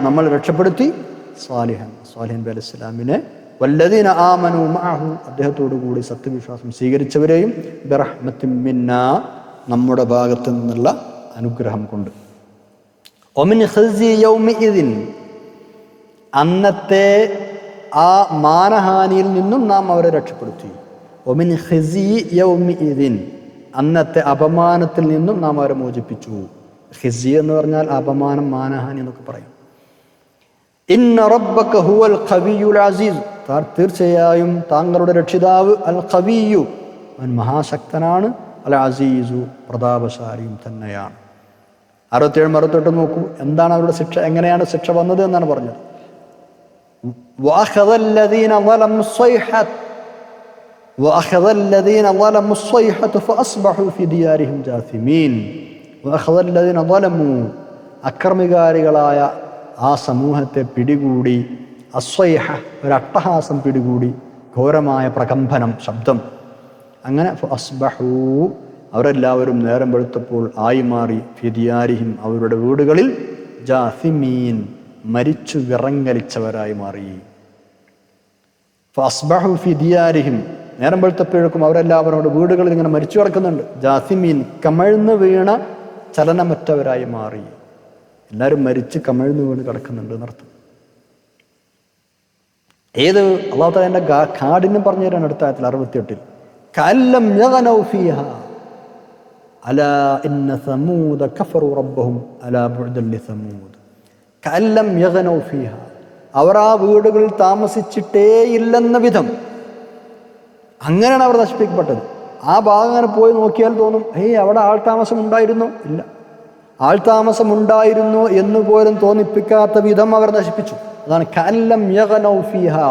നമ്മൾ രക്ഷപ്പെടുത്തി, സ്വാലിഹ് നബി അലൈഹി സ്വലാമിനെ, വല്ലദീന ആമനു മഅഹു, അദ്ദേഹത്തോടു കൂടി സത്യവിശ്വാസം സ്വീകരിച്ചവരെയും, ബിറഹ്മത്തിൻ മിന്നാ, നമ്മുടെ ഭാഗത്ത് നിന്നുള്ള അനുഗ്രഹം കൊണ്ട്, ഒമിൻ ഖിസ്യി യൗമിഇദിൻ, അന്നത്തെ ആ മാനഹാനിയിൽ നിന്നും നാം അവരെ രക്ഷപ്പെടുത്തി. ഒമിൻ ഖിസി യൗമിഇദിൻ, അന്നത്തെ അപമാനത്തിൽ നിന്നും നാം അവരെ മോചിപ്പിച്ചു. ഖിസി എന്ന് പറഞ്ഞാൽ അപമാനം, മാനഹാനി എന്നൊക്കെ പറയും. ഇന്ന റബ്ബക ഹുവൽ ഖവിയ്യുൽ അസീസ്, തീർച്ചയായും താങ്കളുടെ രക്ഷിതാവ് അൽ ഖവിയ്യു, അവൻ മഹാശക്തനാണ്, അൽ അസീസു പ്രതാപശാലിയും തന്നെയാണ്. 67 68 നോക്കൂ, എന്താണ് അവരുടെ ശിക്ഷ, എങ്ങനെയാണ് ശിക്ഷ വന്നത് എന്നാണ് പറഞ്ഞത്. وأخذ الذين ظلموا الصيحة فأصبحوا في ديارهم جاثمين. وأخذ الذين ظلموا, അക്രമികാരികളായ ആ സമൂഹത്തെ പിടികൂടി, അസ്വൈഹ, ഒരു അട്ടഹാസം പിടികൂടി, ഘോരമായ പ്രകമ്പനം, ശബ്ദം. അങ്ങനെ ഫഅസ്ബഹൂ, അവരെല്ലാവരും നേരം വെളുത്തപ്പോൾ ആയി മാറി, ഫി ദിയാരിഹിം, അവരുടെ വീടുകളിൽ, ജാസിമീൻ, മരിച്ചു വിറങ്ങലിച്ചവരായി മാറി. ഫഅസ്ബഹു ഫി ദിയാരിഹിം, നേരം വെളുത്തപ്പോഴേക്കും അവരെല്ലാവരും അവരുടെ വീടുകളിൽ ഇങ്ങനെ മരിച്ചു കിടക്കുന്നുണ്ട്. ജാസിമീൻ, കമഴ്ന്ന് വീണ ചലനമറ്റവരായി മാറി. എല്ലാവരും മരിച്ച് കമഴ്ന്ന് വീണ് കിടക്കുന്നുണ്ട് എന്നർത്ഥം. ഏത് അല്ലാഹു തആല എൻ്റെ കാഠിന്യം പറഞ്ഞു തരാൻ അടുത്ത ആയത്തിൽ 68 കഅല്ലം യഗ്നൗ ഫീഹാ അലാ ഇന്ന സമൂദ കഫറു റബ്ബഹും അലാ ബുഅദൻ ലിസമൂദ്. കഅല്ലം യഗ്നൗ ഫീഹാ, അവർ ആ വീടുകളിൽ താമസിച്ചിട്ടേ ഇല്ലെന്ന വിധം, അങ്ങനെയാണ് അവർ നശിപ്പിക്കപ്പെട്ടത്. ആ ഭാഗം അങ്ങനെ പോയി നോക്കിയാൽ തോന്നും, അവിടെ ആൾതാമസം ഉണ്ടായിരുന്നോ? ഇല്ല, ആൾതാമസം ഉണ്ടായിരുന്നു എന്ന് പോലും തോന്നിപ്പിക്കാത്ത വിധം അവർ നശിപ്പിച്ചു. അതാണ് കഅല്ലം യഗ്നൗ ഫീഹാ,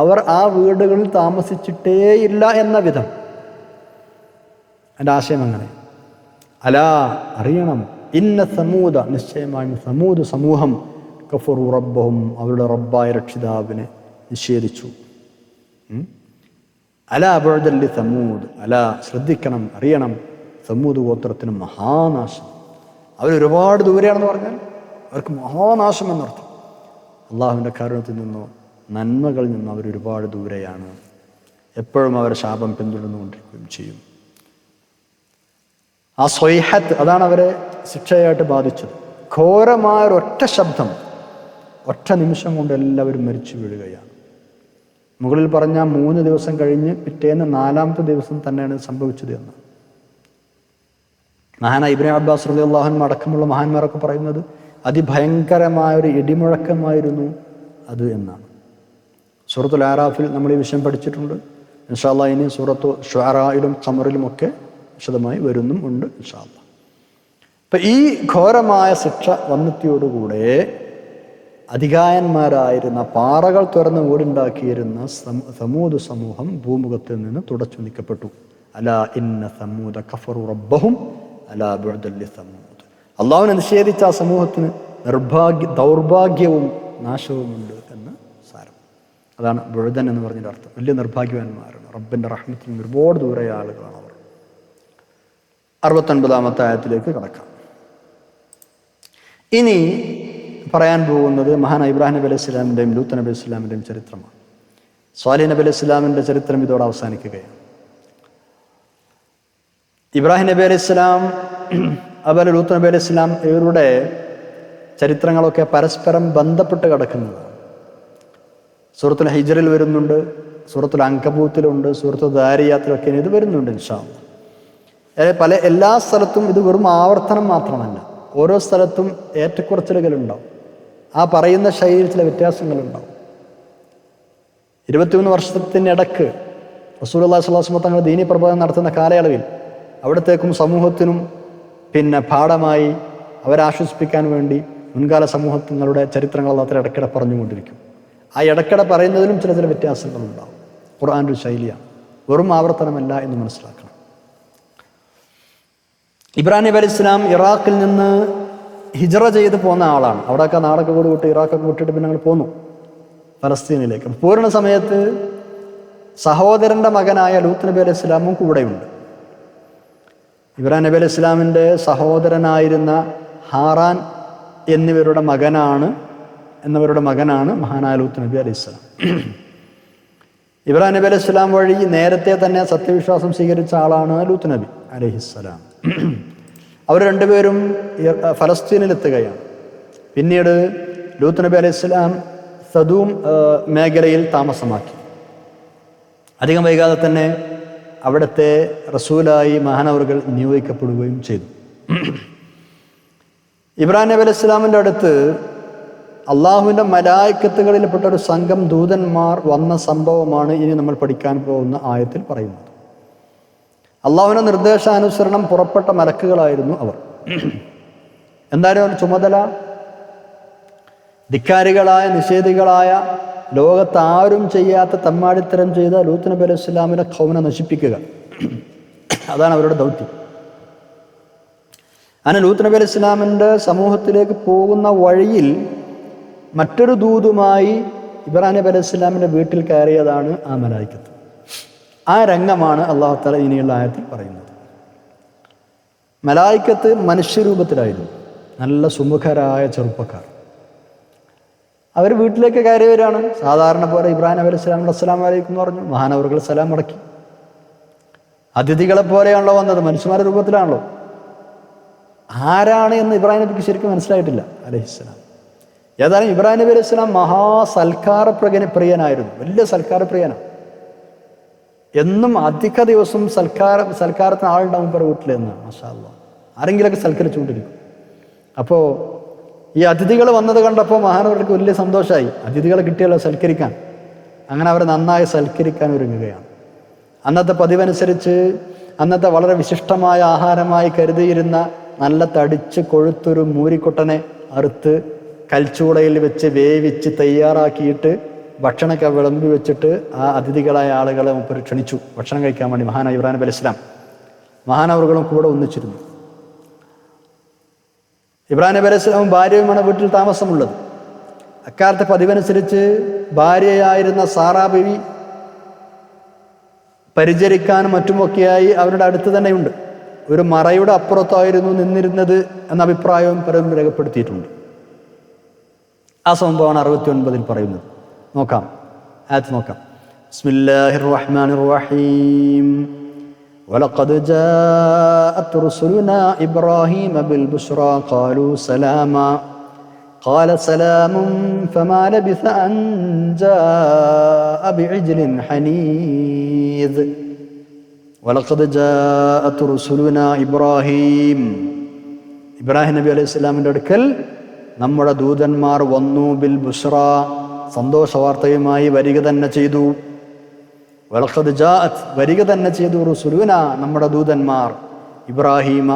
അവർ ആ വീടുകളിൽ താമസിച്ചിട്ടേ ഇല്ല എന്ന വിധം. എൻ്റെ ആശയം അങ്ങനെ. അലാ, അറിയണം, ഇന്ന സമൂദ, നിശ്ചയമായും സമൂദ് സമൂഹം, കഫറു റബ്ബഹും, അവരുടെ റബ്ബായ രക്ഷിതാവിനെ നിഷേധിച്ചു. അലാ ബുഅദൻ ലിസമൂദ്, അലാ, ശ്രദ്ധിക്കണം, അറിയണം, സമൂദ് ഗോത്രത്തിന് മഹാനാശം. അവരൊരുപാട് ദൂരെയാണെന്ന് പറഞ്ഞാൽ അവർക്ക് മഹാനാശം എന്നർത്ഥം. അള്ളാഹുവിൻ്റെ കാരുണ്യത്തിൽ നിന്നോ നന്മകളിൽ നിന്നോ അവരൊരുപാട് ദൂരെയാണ്. എപ്പോഴും അവരെ ശാപം പിന്തുടർന്നുകൊണ്ടിരിക്കുകയും ചെയ്യും. ആ സ്വൈഹത്ത്, അതാണ് അവരെ ശിക്ഷയായിട്ട് ബാധിച്ചത്. ഘോരമായ ഒരൊറ്റ ശബ്ദം, ഒറ്റ നിമിഷം കൊണ്ട് എല്ലാവരും മരിച്ചു വീഴുകയാണ്. മുകളിൽ പറഞ്ഞ 3 ദിവസം കഴിഞ്ഞ് പിറ്റേന്ന് 4ാമത്തെ ദിവസം തന്നെയാണ് സംഭവിച്ചത് എന്ന് മഹാനായ ഇബ്നു അബ്ബാസ് റളിയല്ലാഹു അൻഹു അടക്കമുള്ള മഹാന്മാരൊക്കെ പറയുന്നത് അതിഭയങ്കരമായൊരു ഇടിമുഴക്കമായിരുന്നു അത് എന്നാണ്. സൂറത്തുൽ ആറാഫിൽ നമ്മൾ ഈ വിഷയം പഠിച്ചിട്ടുണ്ട്. ഇൻഷാ അല്ലാഹ് ഇനി സൂറത്തു ശുഅറായിലും ഖമറിലും ഒക്കെ വിശദമായി വരുന്നും ഉണ്ട് ഇൻഷാ അല്ലാഹ്. അപ്പം ഈ ഘോരമായ ശിക്ഷ വന്നെത്തിയോടുകൂടെ അധികായന്മാരായിരുന്ന, പാറകൾ തുറന്ന് വീടുണ്ടാക്കിയിരുന്ന സമൂദ് സമൂഹം ഭൂമുഖത്തിൽ നിന്ന് തുടച്ചു നീക്കപ്പെട്ടു. അലാ ഇന്ന സമൂദ കഫറു റബ്ബഹും അലാ ബുഅദൻ ലിസമൂദ്. അള്ളാഹുവിനെ നിഷേധിച്ച ആ സമൂഹത്തിന് ദൗർഭാഗ്യവും നാശവുമുണ്ട് എന്ന് സാരം. അതാണ് ബുഅദൻ എന്ന് പറഞ്ഞതിൻ്റെ അർത്ഥം. വലിയ നിർഭാഗ്യവാന്മാരാണ്, റബ്ബിൻ്റെ റഹ്മത്തിൽ നിന്ന് ഒരുപാട് ദൂരെയ ആളുകളാണ് അവർ. 69ാമത്തെ ആയത്തിലേക്ക് കടക്കാം. ഇനി പറയാൻ പോകുന്നത് മഹാനായ ഇബ്രാഹിം നബി അലൈഹി സ്വലാമിൻ്റെയും ലൂത്ത് നബി അലൈഹി സ്വലാമിൻ്റെയും ചരിത്രമാണ്. സ്വാലിഹ് നബി അലൈഹി സ്വലാമിൻ്റെ ചരിത്രം ഇതോടെ അവസാനിക്കുകയാണ്. ഇബ്രാഹിം നബി അലൈഹി സ്വലാം, അതുപോലെ ലൂത്ത് നബി അലൈഹി സ്വലാം, ഇവരുടെ ചരിത്രങ്ങളൊക്കെ പരസ്പരം ബന്ധപ്പെട്ട് കിടക്കുന്നതാണ്. സൂറത്തുൽ ഹിജ്റിൽ വരുന്നുണ്ട്, സൂറത്തുൽ അൻകബൂത്തിലുണ്ട്, സൂറത്തുൽ ദാരിയാത്തിലൊക്കെ ഇത് വരുന്നുണ്ട് ഇൻഷാ അല്ലാഹ്. എല്ലാ സ്ഥലത്തും ഇത് വെറും ആവർത്തനം മാത്രമല്ല, ഓരോ സ്ഥലത്തും ഏറ്റക്കുറച്ചിലുകളുണ്ടാവും. ആ പറയുന്ന ശൈലിയിൽ ചില വ്യത്യാസങ്ങളുണ്ടാവും. 21 വർഷത്തിനിടക്ക് റസൂലുള്ളാഹി സ്വല്ലല്ലാഹു അലൈഹി വസല്ലം തങ്ങൾ ദീനി പ്രബോധനം നടത്തുന്ന കാലയളവിൽ അവിടത്തേക്കും സമൂഹത്തിനും പാഠമായി അവരെ ആശ്വസിപ്പിക്കാൻ വേണ്ടി മുൻകാല സമൂഹങ്ങളുടെ ചരിത്രങ്ങൾ അത്ര ഇടയ്ക്കിടെ പറഞ്ഞുകൊണ്ടിരിക്കും. ആ ഇടയ്ക്കിടെ പറയുന്നതിലും ചില വ്യത്യാസങ്ങളുണ്ടാവും. ഖുർആൻ്റെ ഒരു ശൈലിയാണ്, വെറും ആവർത്തനമല്ല എന്ന് മനസ്സിലാക്കണം. ഇബ്രാഹിം നബി അലൈഹി സ്വലാം ഇറാഖിൽ നിന്ന് ഹിജ്റ ചെയ്ത് പോന്ന ആളാണ്. അവിടെയൊക്കെ നാടൊക്കെ കൂടി വിട്ട് ഇറാഖൊക്കെ വിട്ടിട്ട് പിന്നെ ഞങ്ങൾ പോന്നു ഫലസ്തീനിലേക്ക്. പോരുന്ന സമയത്ത് സഹോദരൻ്റെ മകനായ ലൂത്ത് നബി അലൈഹി സ്വലാമും കൂടെയുണ്ട്. ഇബ്രാഹിം നബി അലൈഹി സ്വലാമിൻ്റെ സഹോദരനായിരുന്ന ഹാറാൻ എന്നിവരുടെ മകനാണ് മഹാനായ ലൂത്ത് നബി അലൈഹി സ്വലാം. ഇബ്രാഹിം നബി അലൈഹി സ്വലാം വഴി നേരത്തെ തന്നെ സത്യവിശ്വാസം സ്വീകരിച്ച ആളാണ് ലൂത്ത് നബി അലൈഹിസ്സലാം. അവർ രണ്ടുപേരും ഫലസ്തീനിലെത്തുകയാണ്. പിന്നീട് ലൂത്ത് നബി അലൈഹി സ്വലാം സദൂം മേഖലയിൽ താമസമാക്കി. അധികം വൈകാതെ തന്നെ അവിടുത്തെ റസൂലായി മഹാനവറുകൾ നിയോഗിക്കപ്പെടുകയും ചെയ്തു. ഇബ്രാഹിം നബി അലൈഹി സ്വലാമിൻ്റെ അടുത്ത് അള്ളാഹുവിൻ്റെ മലായിക്കത്തുകളിൽപ്പെട്ട ഒരു സംഘം ദൂതന്മാർ വന്ന സംഭവമാണ് ഇനി നമ്മൾ പഠിക്കാൻ പോകുന്ന ആയത്തിൽ പറയുന്നത്. അള്ളാഹുവിൻ്റെ നിർദ്ദേശാനുസരണം പുറപ്പെട്ട മലക്കുകളായിരുന്നു അവർ. എന്തായാലും ഒരു ചുമതല ധിക്കാരികളായ നിഷേധികളായ ലോകത്ത് ആരും ചെയ്യാത്ത തമ്മാടിത്തരം ചെയ്ത ലൂത്ത് നബി അലൈഹി സ്വലാമിൻ്റെ ഖൗമിനെ നശിപ്പിക്കുക, അതാണ് അവരുടെ ദൗത്യം. അങ്ങനെ ലൂത്ത് നബി അലൈഹി സ്വലാമിൻ്റെ സമൂഹത്തിലേക്ക് പോകുന്ന വഴിയിൽ മറ്റൊരു ദൂതുമായി ഇബ്രാഹിം നബി അലൈഹി സ്വലാമിൻ്റെ വീട്ടിൽ കയറിയതാണ് ആ മലായിക്കത്ത്. ആ രംഗമാണ് അള്ളാഹു തആല ഇനിയുള്ള ആയത്തിൽ പറയുന്നത്. മലായിക്കത്ത് മനുഷ്യരൂപത്തിലായിരുന്നു, നല്ല സുമുഖരായ ചെറുപ്പക്കാർ. അവർ വീട്ടിലേക്ക് കയറി വരികയാണ്. സാധാരണ പോലെ ഇബ്രാഹിം നബി അലൈഹി സ്വലാമിൻ്റെ അസ്സലാമു അലൈക്കും എന്ന് പറഞ്ഞു. മഹാനവറുകൾ സലാം മടക്കി. അതിഥികളെ പോലെയാണല്ലോ വന്നത്, മനുഷ്യന്മാരുടെ രൂപത്തിലാണല്ലോ. ആരാണ് എന്ന് ഇബ്രാഹിം നബിക്ക് ശരിക്കും മനസ്സിലായിട്ടില്ല അലൈഹിസ്സലാം. ഏതായാലും ഇബ്രാഹിം നബി അലൈഹി സ്വലാം പ്രിയനായിരുന്നു, വലിയ സൽക്കാരപ്രിയനാണ്. എന്നും അധിക ദിവസം സൽക്കാരത്തിന് ആളുണ്ടാവും പേർ വീട്ടിൽ എന്നാണ്. മാഷാ അല്ലാഹ്, ആരെങ്കിലൊക്കെ സൽക്കരിച്ചുകൊണ്ടിരിക്കും. അപ്പോൾ ഈ അതിഥികൾ വന്നത് കണ്ടപ്പോൾ മഹാനവർക്ക് വലിയ സന്തോഷമായി. അതിഥികളെ കിട്ടിയല്ലോ സൽക്കരിക്കാൻ. അങ്ങനെ അവർ നന്നായി സൽക്കരിക്കാൻ ഒരുങ്ങുകയാണ്. അന്നത്തെ പതിവനുസരിച്ച് അന്നത്തെ വളരെ വിശിഷ്ടമായ ആഹാരമായി കരുതിയിരുന്ന നല്ല തടിച്ച് കൊഴുത്തൊരു മൂരിക്കൊട്ടനെ അറുത്ത് കൽച്ചൂടയിൽ വെച്ച് വേവിച്ച് തയ്യാറാക്കിയിട്ട് ഭക്ഷണമൊക്കെ വിളമ്പി വെച്ചിട്ട് ആ അതിഥികളായ ആളുകളെ മുമ്പ് ക്ഷണിച്ചു ഭക്ഷണം കഴിക്കാൻ വേണ്ടി. മഹാനായ ഇബ്രാഹിം നബി അലൈഹി സ്വലാം മഹാനവറുകളും കൂടെ ഒന്നിച്ചിരുന്നു. ഇബ്രാഹിം നബി അലൈഹി സ്വലാമും ഭാര്യയുമാണ് വീട്ടിൽ താമസമുള്ളത്. അക്കാലത്തെ പതിവനുസരിച്ച് ഭാര്യയായിരുന്ന സാറാ ബീവി പരിചരിക്കാനും മറ്റുമൊക്കെയായി അവരുടെ അടുത്ത് തന്നെയുണ്ട്. ഒരു മറയുടെ അപ്പുറത്തായിരുന്നു നിന്നിരുന്നത് എന്ന അഭിപ്രായവും പലരും രേഖപ്പെടുത്തിയിട്ടുണ്ട്. ആ സംഭവമാണ് 69 പറയുന്നത്. നോക്കാം, ആയത്ത് നോക്കാം. ബിസ്മില്ലാഹിർ റഹ്മാനിർ റഹീം. വലഖദ് ജാഅത് റുസുലുനാ ഇബ്രാഹീമ ബിൽ ബുശ്റാ ഖാലൂ സലാമാ ഖാല സലാമുൻ ഫമാ ലബിസ അൻ ജാഅ ബിഇജ്ലിൻ ഹനീദ്. വലഖദ് ജാഅത് റുസുലുനാ ഇബ്രാഹീം. ഇബ്രാഹിം നബി അലൈഹി സ്വലാമിൻ്റെ അടുക്കൽ നമ്മുടെ ദൂതന്മാർ വന്നു. ബിൽ ബുശ്റ, സന്തോഷ വാർത്തയുമായി വരിക തന്നെ ചെയ്തു. വലഖദ് ജാഅത്, വരിക തന്നെ ചെയ്തു. റുസുലുന, നമ്മുടെ ദൂതന്മാർ ഇബ്രാഹിം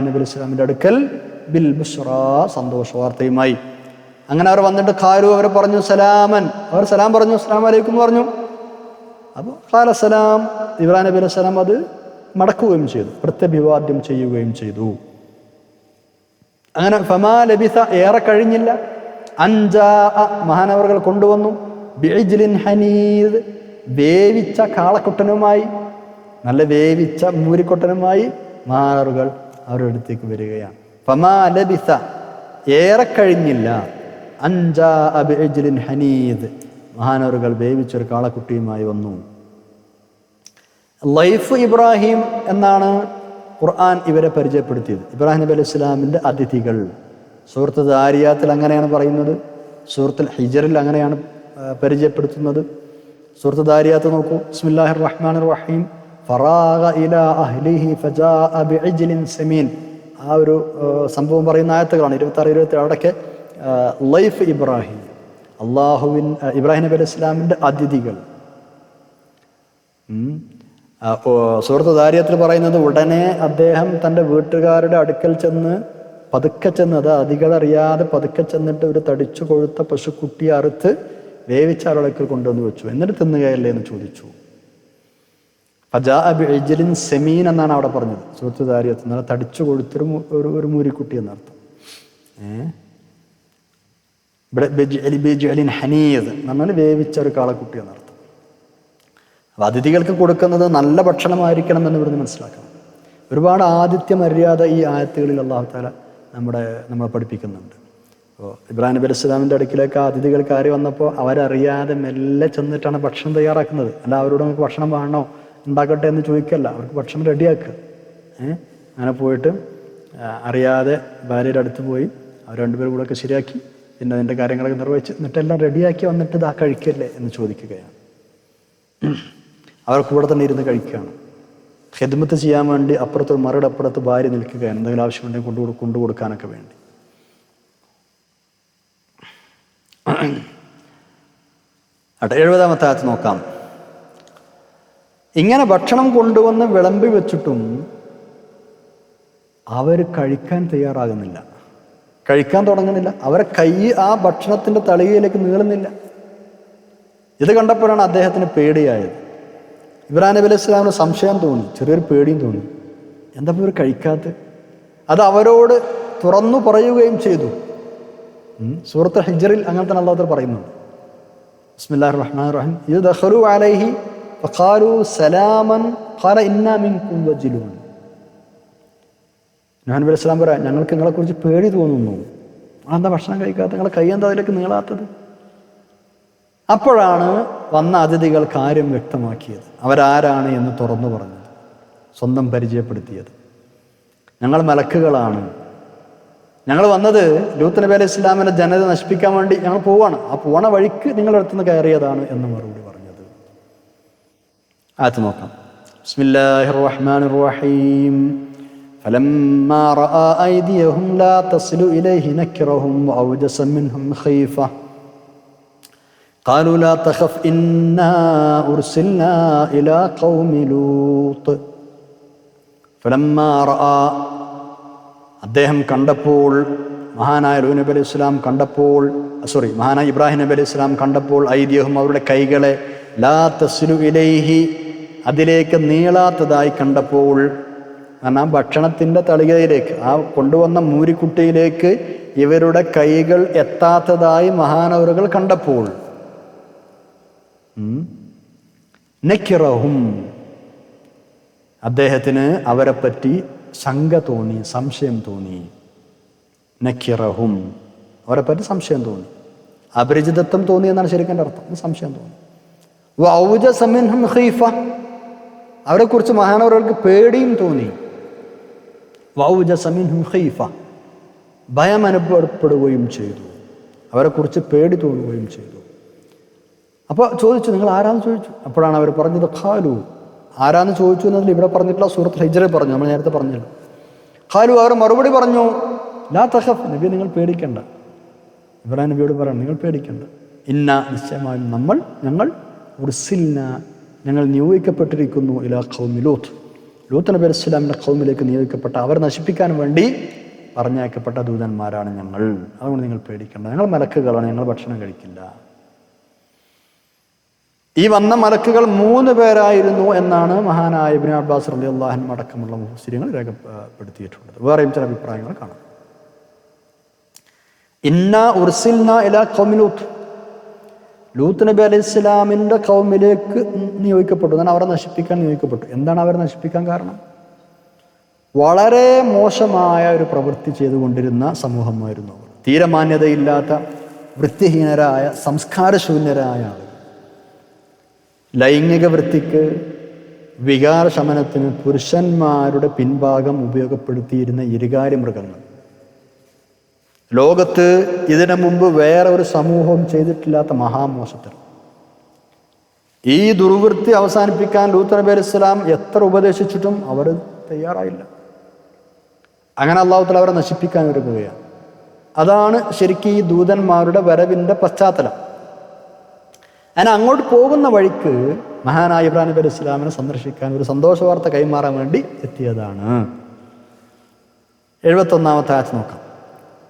നബി അലൈഹി സ്വലാമിൻ്റെ അടുക്കൽ ബിൽ ബുശ്റ, സന്തോഷ വാർത്തയുമായി. അങ്ങനെ അവർ വന്നിട്ട് ഖാലു, അവർ പറഞ്ഞു സലാമൻ, അവർ സലാം പറഞ്ഞു, അസ്സലാമു അലൈക്കും പറഞ്ഞു. അപ്പോൾ ഖാല സലാം, ഇബ്രാഹിം നബി അലൈഹി സ്വലാം അത് മടക്കുകയും ചെയ്തു, പ്രത്യഭിവാദ്യം ചെയ്യുകയും ചെയ്തു. അങ്ങനെ ഫമാ ലബിസ, ഏറെ കഴിഞ്ഞില്ല, അൻജാ, മഹാനവറുകൾ കൊണ്ടുവന്നു. ബിഇജ്ലിൻ ഹനീദ്, വേവിച്ച കാളക്കുട്ടനുമായി, നല്ല വേവിച്ച മൂരിക്കൊട്ടനുമായി മഹാനവറുകൾ അവരുടെ അടുത്തേക്ക് വരികയാണ്. ഫമാ ലബിസ, ഏറെ കഴിഞ്ഞില്ല, അൻജാ ബിഇജ്ലിൻ ഹനീദ്, മഹാനവറുകൾ വേവിച്ചൊരു കാളക്കുട്ടിയുമായി വന്നു. ലൈഫ് ഇബ്രാഹിം എന്നാണ് ഖുർആൻ ഇവരെ പരിചയപ്പെടുത്തിയത്. ഇബ്രാഹിം നബി അലൈഹി സ്വലാമിൻ്റെ അതിഥികൾ. സൂറത്ത് ദാരിയാത്തിൽ അങ്ങനെയാണ് പറയുന്നത്, സൂറത്തുൽ ഹിജറിൽ അങ്ങനെയാണ് പരിചയപ്പെടുത്തുന്നത്. സൂറത്ത് ദാരിയാത്ത് നോക്കൂ. ബിസ്മില്ലാഹിർ റഹ്മാനിർ റഹീം. ഫറാഗ ഇലാ അഹ്ലിഹി ഫജാഅ ബിഇജ്ലിൻ സമീൻ. ആ ഒരു സംഭവം പറയുന്ന ആയത്തുകളാണ് 26, 27. അവിടെയൊക്കെ ലൈഫ് ഇബ്രാഹിം, ഇബ്രാഹിം നബി അലൈഹി സ്വലാമിൻ്റെ അതിഥികൾ. സൂറത്ത് ദാരിയത്തിൽ പറയുന്നത്, ഉടനെ അദ്ദേഹം തൻ്റെ വീട്ടുകാരുടെ അടുക്കൽ ചെന്ന് പതുക്കെ ചെന്ന്, അത് അധികളറിയാതെ പതുക്കെ ചെന്നിട്ട് ഒരു തടിച്ചു കൊഴുത്ത പശുക്കുട്ടിയെ അറുത്ത് വേവിച്ച ആളുകൾക്ക് കൊണ്ടുവന്ന് വെച്ചു. എന്നിട്ട് തിന്നുകയല്ലേ എന്ന് ചോദിച്ചു. ഫജാഅ ബിഇജ്ലിൻ സമീൻ എന്നാണ് അവിടെ പറഞ്ഞത് സൂറത്ത് ദാരിയത്ത്. എന്നാൽ തടിച്ചു കൊഴുത്തൊരു ഒരു മൂരിക്കുട്ടി എന്നർത്ഥം. ബിഇജ്ലിൻ ഹനീദ് എന്നാൽ വേവിച്ച ഒരു കാളക്കുട്ടി എന്നർത്ഥം. അപ്പോൾ അതിഥികൾക്ക് കൊടുക്കുന്നത് നല്ല ഭക്ഷണമായിരിക്കണം എന്ന് ഇവിടുന്ന് മനസ്സിലാക്കണം. ഒരുപാട് ആതിഥ്യ മര്യാദ ഈ ആയത്തുകളിൽ അല്ലാഹു തആല നമ്മളെ പഠിപ്പിക്കുന്നുണ്ട്. അപ്പോൾ ഇബ്രാഹിം നബി അലൈഹി സ്വലാമിൻ്റെ അടുക്കിലേക്ക് അതിഥികൾ കയറി വന്നപ്പോൾ അവരറിയാതെ മെല്ലെ ചെന്നിട്ടാണ് ഭക്ഷണം തയ്യാറാക്കുന്നത്. അല്ല അവരോട് നമുക്ക് ഭക്ഷണം വേണോ ഉണ്ടാക്കട്ടെ എന്ന് ചോദിക്കല്ല, അവർക്ക് ഭക്ഷണം റെഡിയാക്കുക. അങ്ങനെ പോയിട്ട് അറിയാതെ ഭാര്യയുടെ അടുത്ത് പോയി അവർ രണ്ടുപേരും കൂടെ ഒക്കെ ശരിയാക്കി പിന്നെ അതിൻ്റെ കാര്യങ്ങളൊക്കെ നിർവഹിച്ച് എന്നിട്ടെല്ലാം റെഡിയാക്കി വന്നിട്ട് ഇതാ കഴിക്കല്ലേ എന്ന് ചോദിക്കുകയാണ്. അവർ കൂടെ തന്നെ ഇരുന്ന് കഴിക്കുകയാണ്. ഖിദ്മത്ത് ചെയ്യാൻ വേണ്ടി അപ്പുറത്ത് മറുടെ അപ്പുറത്ത് ഭാര്യ നിൽക്കുകയാണ്, എന്തെങ്കിലും ആവശ്യമുണ്ടെങ്കിൽ കൊണ്ടുകൊടുക്കാനൊക്കെ വേണ്ടി. അട്ടെ, 70-ാമത്തെ ആയത്ത് നോക്കാം. ഇങ്ങനെ ഭക്ഷണം കൊണ്ടുവന്ന് വിളമ്പി വെച്ചിട്ടും അവർ കഴിക്കാൻ തയ്യാറാകുന്നില്ല, കഴിക്കാൻ തുടങ്ങുന്നില്ല. അവരെ കൈ ആ ഭക്ഷണത്തിൻ്റെ തളികയിലേക്ക് നീളുന്നില്ല. ഇത് കണ്ടപ്പോഴാണ് അദ്ദേഹത്തിന് പേടിയായത്. ഇബ്രാഹിം നബി അലൈഹി സ്വലാമിന് സംശയം തോന്നി, ചെറിയൊരു പേടിയും തോന്നി. എന്താ ഇവർ കഴിക്കാത്തത്? അത് അവരോട് തുറന്നു പറയുകയും ചെയ്തു. സൂറത്ത് ഹിജ്റിൽ അങ്ങനെ തന്നെ അല്ലാഹു തആല പറയുന്നുണ്ട്. ബിസ്മില്ലാഹിർ റഹ്മാനിർ റഹീം യദ്ഖലു അലൈഹി ഫഖാലു സലാമൻ ഖാല ഇന്നാ മിൻകും വജിലൂൻ. നബി അലൈഹി സ്വലാം പറയാം, ഞങ്ങൾക്ക് നിങ്ങളെക്കുറിച്ച് പേടി തോന്നുന്നു. എന്താ ഭക്ഷണം കഴിക്കാത്ത, നിങ്ങളെ കൈ എന്താ അതിലേക്ക് നീളാത്തത്? അപ്പോഴാണ് വന്ന അതിഥികൾ കാര്യം വ്യക്തമാക്കിയത്, അവരാരാണ് എന്ന് തുറന്നു പറഞ്ഞത്, സ്വന്തം പരിചയപ്പെടുത്തിയത്. ഞങ്ങൾ മലക്കുകളാണ്, ഞങ്ങൾ വന്നത് ലൂത്ത് നബി അലൈഹി ഇസ്ലാമിൻ്റെ ജനത നശിപ്പിക്കാൻ വേണ്ടി ഞങ്ങൾ പോവാണ്, ആ പോണ വഴിക്ക് നിങ്ങളടുത്തുനിന്ന് കയറിയതാണ് എന്ന് മറുപടി പറഞ്ഞത്. ആയത്ത് നോക്കാം. ബിസ്മില്ലാഹിർ റഹ്മാനിർ റഹീം ഫലമ്മാ റഅ അയ്ദിയഹും ലാ തസ്ലു ഇലൈഹി നക്റഹും വഅവജസ മിൻഹും ഖൈഫ ഖാലു ലാ തഖഫ് ഇന്നാ ഉർസിൽനാ ഇലാ ഖൗമി ലൂത്ത് ഫലമ്മാ റഅ, അദ്ദേഹം കണ്ടപ്പോൾ, മഹാനായ ലൂത്ത് നബി അലൈഹി സ്വലാം കണ്ടപ്പോൾ, മഹാനായ ഇബ്രാഹിം നബി അലൈഹി സ്വലാം കണ്ടപ്പോൾ, ഐദിയഹും അവരുടെ കൈകളെ, ലാ തസ്ലു ഇലൈഹി അതിലേക്ക് നീളാത്തതായി കണ്ടപ്പോൾ, കാരണം ഭക്ഷണത്തിൻ്റെ തളികയിലേക്ക്, ആ കൊണ്ടുവന്ന മൂരിക്കുട്ടിയിലേക്ക് ഇവരുടെ കൈകൾ എത്താത്തതായി മഹാനവറുകൾ കണ്ടപ്പോൾ, നക്കിറഹും അദ്ദേഹത്തിന് അവരെപ്പറ്റി ശങ്ക തോന്നി, സംശയം തോന്നി. നക്കിറഹും അവരെപ്പറ്റി സംശയം തോന്നി, അപരിചിതത്വം തോന്നി എന്നാണ് ശരിക്കും അർത്ഥം. സംശയം തോന്നി. വഔജസ മിൻഹും ഖൈഫ അവരെക്കുറിച്ച് മഹാനവറുകൾക്ക് പേടിയും തോന്നി. വഔജസ മിൻഹും ഖൈഫ ഭയം അനുഭവപ്പെടുകയും ചെയ്തു, അവരെക്കുറിച്ച് പേടി തോന്നുകയും ചെയ്തു. അപ്പോൾ ചോദിച്ചു, നിങ്ങൾ ആരാന്ന് ചോദിച്ചു. അപ്പോഴാണ് അവർ പറഞ്ഞത് ഖാലു, ആരാന്ന് ചോദിച്ചു എന്നതിൽ ഇവിടെ പറഞ്ഞിട്ടുള്ള സൂറത്ത് ഹിജ്റിൽ പറഞ്ഞു, നമ്മൾ നേരത്തെ പറഞ്ഞല്ലോ. ഖാലു അവർ മറുപടി പറഞ്ഞു, ലാ തഖഫ് നബി നിങ്ങൾ പേടിക്കണ്ട. ഇബ്രാഹിം നബിയോട് പറയണം, നിങ്ങൾ പേടിക്കണ്ട. ഇന്ന നിശ്ചയമായും ഞങ്ങൾ ഉർസിൽന ഞങ്ങൾ നിയോഗിക്കപ്പെട്ടിരിക്കുന്നു ഇലാ ഖൗമി ലൂത്ത്, ലൂത്ത് നബി അലൈഹി സ്വലാമിൻ്റെ ഖൗമിലേക്ക് നിയോഗിക്കപ്പെട്ട, അവർ നശിപ്പിക്കാൻ വേണ്ടി പറഞ്ഞയക്കപ്പെട്ട ദൂതന്മാരാണ് ഞങ്ങൾ, അതുകൊണ്ട് നിങ്ങൾ പേടിക്കണ്ട. ഞങ്ങൾ മലക്കുകളാണ്, ഞങ്ങൾ ഭക്ഷണം കഴിക്കില്ല. ഈ വന്ന മലക്കുകൾ 3 പേരായിരുന്നു എന്നാണ് മഹാനായ ഇബ്നു അബ്ബാസ് റളിയല്ലാഹു അൻഹു അടക്കമുള്ള മുഫസ്സിറുകൾ രേഖപ്പെടുത്തിയിട്ടുള്ളത്. വേറെയും ചില അഭിപ്രായങ്ങൾ കാണാം. ഇന്നാ ഉർസിൽനാ ഇലാ ഖൗമി ലൂത്ത്, ലൂത്ത് നബി അലൈഹി സ്വലാമിൻ്റെ ഖൗമിലേക്ക് നിയോഗിക്കപ്പെട്ടു, എന്നാൽ അവരെ നശിപ്പിക്കാൻ നിയോഗിക്കപ്പെട്ടു. എന്താണ് അവരെ നശിപ്പിക്കാൻ കാരണം? വളരെ മോശമായ ഒരു പ്രവൃത്തി ചെയ്തുകൊണ്ടിരുന്ന സമൂഹമായിരുന്നു അവർ. തീരെ മാന്യതയില്ലാത്ത, വൃത്തിഹീനരായ, സംസ്കാരശൂന്യരായ ആളുകൾ. ലൈംഗിക വൃത്തിക്ക്, വികാരശമനത്തിന് പുരുഷന്മാരുടെ പിൻഭാഗം ഉപയോഗപ്പെടുത്തിയിരുന്ന ഇരുകാലി മൃഗങ്ങൾ. ലോകത്ത് ഇതിനു മുമ്പ് വേറെ ഒരു സമൂഹവും ചെയ്തിട്ടില്ലാത്ത മഹാമോശത്തിൽ. ഈ ദുർവൃത്തി അവസാനിപ്പിക്കാൻ ലൂത്ത് നബി അലൈഹി സ്വലാം എത്ര ഉപദേശിച്ചിട്ടും അവർ തയ്യാറായില്ല. അങ്ങനെ അല്ലാഹു തആല അവരെ നശിപ്പിക്കാൻ ഒരുങ്ങുകയാണ്. അതാണ് ശരിക്കും ഈ ദൂതന്മാരുടെ വരവിൻ്റെ പശ്ചാത്തലം. അങ്ങനെ അങ്ങോട്ട് പോകുന്ന വഴിക്ക് മഹാനായ ഇബ്രാഹിം നബി അലൈഹി സ്വലാമിനെ സന്ദർശിക്കാൻ ഒരു സന്തോഷ വാർത്ത കൈമാറാൻ വേണ്ടി എത്തിയതാണ്. 71-ാമത്തെ ആയത്ത് നോക്കാം.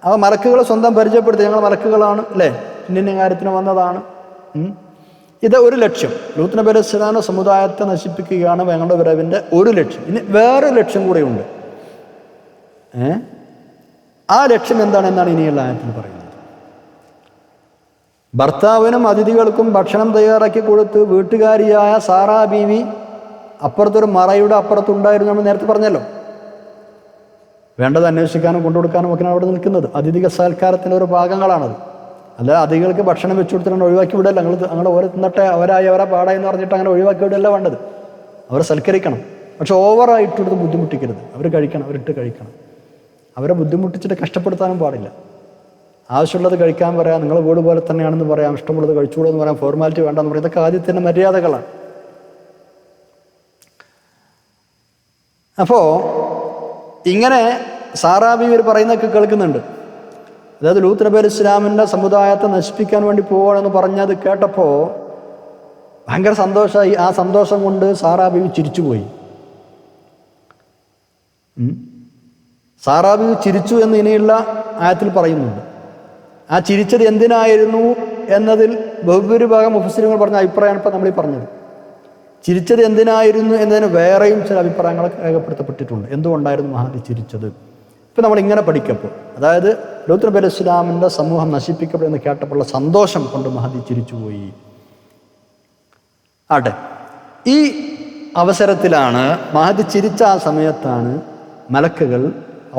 അവ മലക്കുകളെ സ്വന്തം പരിചയപ്പെടുത്തി, ഞങ്ങൾ മലക്കുകളാണ് അല്ലേ, ഇന്ന കാര്യത്തിന് വന്നതാണ്. ഇത് ഒരു ലക്ഷ്യം. ലൂത്ത് നബി അലൈഹി സ്വലാമിന്റെ സമുദായത്തെ നശിപ്പിക്കുകയാണ് ഞങ്ങളുടെ വരവിൻ്റെ ഒരു ലക്ഷ്യം. ഇനി വേറൊരു ലക്ഷ്യം കൂടെ ഉണ്ട്. ആ ലക്ഷ്യം എന്താണെന്നാണ് ഇനിയുള്ള ആയത്തിൽ പറയുന്നത്. ഭർത്താവിനും അതിഥികൾക്കും ഭക്ഷണം തയ്യാറാക്കി കൊടുത്ത് വീട്ടുകാരിയായ സാറാ ബീവി അപ്പുറത്തൊരു മറയുടെ അപ്പുറത്തുണ്ടായിരുന്നു, നമ്മൾ നേരത്തെ പറഞ്ഞല്ലോ. വേണ്ടത് അന്വേഷിക്കാനും കൊണ്ടുകൊടുക്കാനും ഒക്കെ അവിടെ നിൽക്കുന്നത് അതിഥിക സൽക്കാരത്തിൻ്റെ ഒരു ഭാഗങ്ങളാണത്. അല്ല അതിഥികൾക്ക് ഭക്ഷണം വെച്ചു കൊടുത്തിട്ട് ഒഴിവാക്കി വിടല്ല, ഞങ്ങൾ ഓരോ തിന്നട്ടെ, അവരായി അവരാ പാടായി എന്ന് പറഞ്ഞിട്ട് അങ്ങനെ ഒഴിവാക്കി വിടല്ല വേണ്ടത്. അവരെ സൽക്കരിക്കണം, പക്ഷെ ഓവറായിട്ടെടുത്ത് ബുദ്ധിമുട്ടിക്കരുത്. അവർ കഴിക്കണം, അവരിട്ട് കഴിക്കണം. അവരെ ബുദ്ധിമുട്ടിച്ചിട്ട് കഷ്ടപ്പെടുത്താനും പാടില്ല. ആവശ്യമുള്ളത് കഴിക്കാൻ പറയാം, നിങ്ങൾ വീട് പോലെ തന്നെയാണെന്ന് പറയാം, ഇഷ്ടമുള്ളത് കഴിച്ചുകൂടെ എന്ന് പറയാം, ഫോർമാലിറ്റി വേണ്ടെന്ന് പറയാം. ഇതൊക്കെ ആദ്യത്തിൻ്റെ മര്യാദകളാണ്. അപ്പോൾ ഇങ്ങനെ സാറാ ബീവി പറയുന്നതൊക്കെ കേൾക്കുന്നുണ്ട്. അതായത് ലൂത്ത് നബി അലൈഹി ഇസ്ലാമിൻ്റെ സമുദായത്തെ നശിപ്പിക്കാൻ വേണ്ടി പോവുകയാണെന്ന് പറഞ്ഞത് കേട്ടപ്പോൾ ഭയങ്കര സന്തോഷമായി. ആ സന്തോഷം കൊണ്ട് സാറാ ബീവി ചിരിച്ചുപോയി. സാറാ ബീവി ചിരിച്ചു എന്ന് ഇനിയുള്ള ആയത്തിൽ പറയുന്നുണ്ട്. ആ ചിരിച്ചത് എന്തിനായിരുന്നു എന്നതിൽ ബഹുഭൂരിഭാഗം മുഫസ്സിറുകൾ പറഞ്ഞ അഭിപ്രായമാണ് ഇപ്പോൾ നമ്മൾ ഈ പറഞ്ഞത്. ചിരിച്ചത് എന്തിനായിരുന്നു എന്നതിന് വേറെയും ചില അഭിപ്രായങ്ങളൊക്കെ രേഖപ്പെടുത്തപ്പെട്ടിട്ടുണ്ട്. എന്തുകൊണ്ടായിരുന്നു മഹദി ചിരിച്ചത്? ഇപ്പം നമ്മളിങ്ങനെ പഠിക്കപ്പോൾ, അതായത് ലൂത്ത് നബി അലൈഹി ഇസ്ലാമിൻ്റെ സമൂഹം നശിപ്പിക്കപ്പെടുമെന്ന് കേട്ടപ്പോഴുള്ള സന്തോഷം കൊണ്ട് മഹദി ചിരിച്ചുപോയി. ആട്ടെ, ഈ അവസരത്തിലാണ്, മഹദി ചിരിച്ച ആ സമയത്താണ് മലക്കുകൾ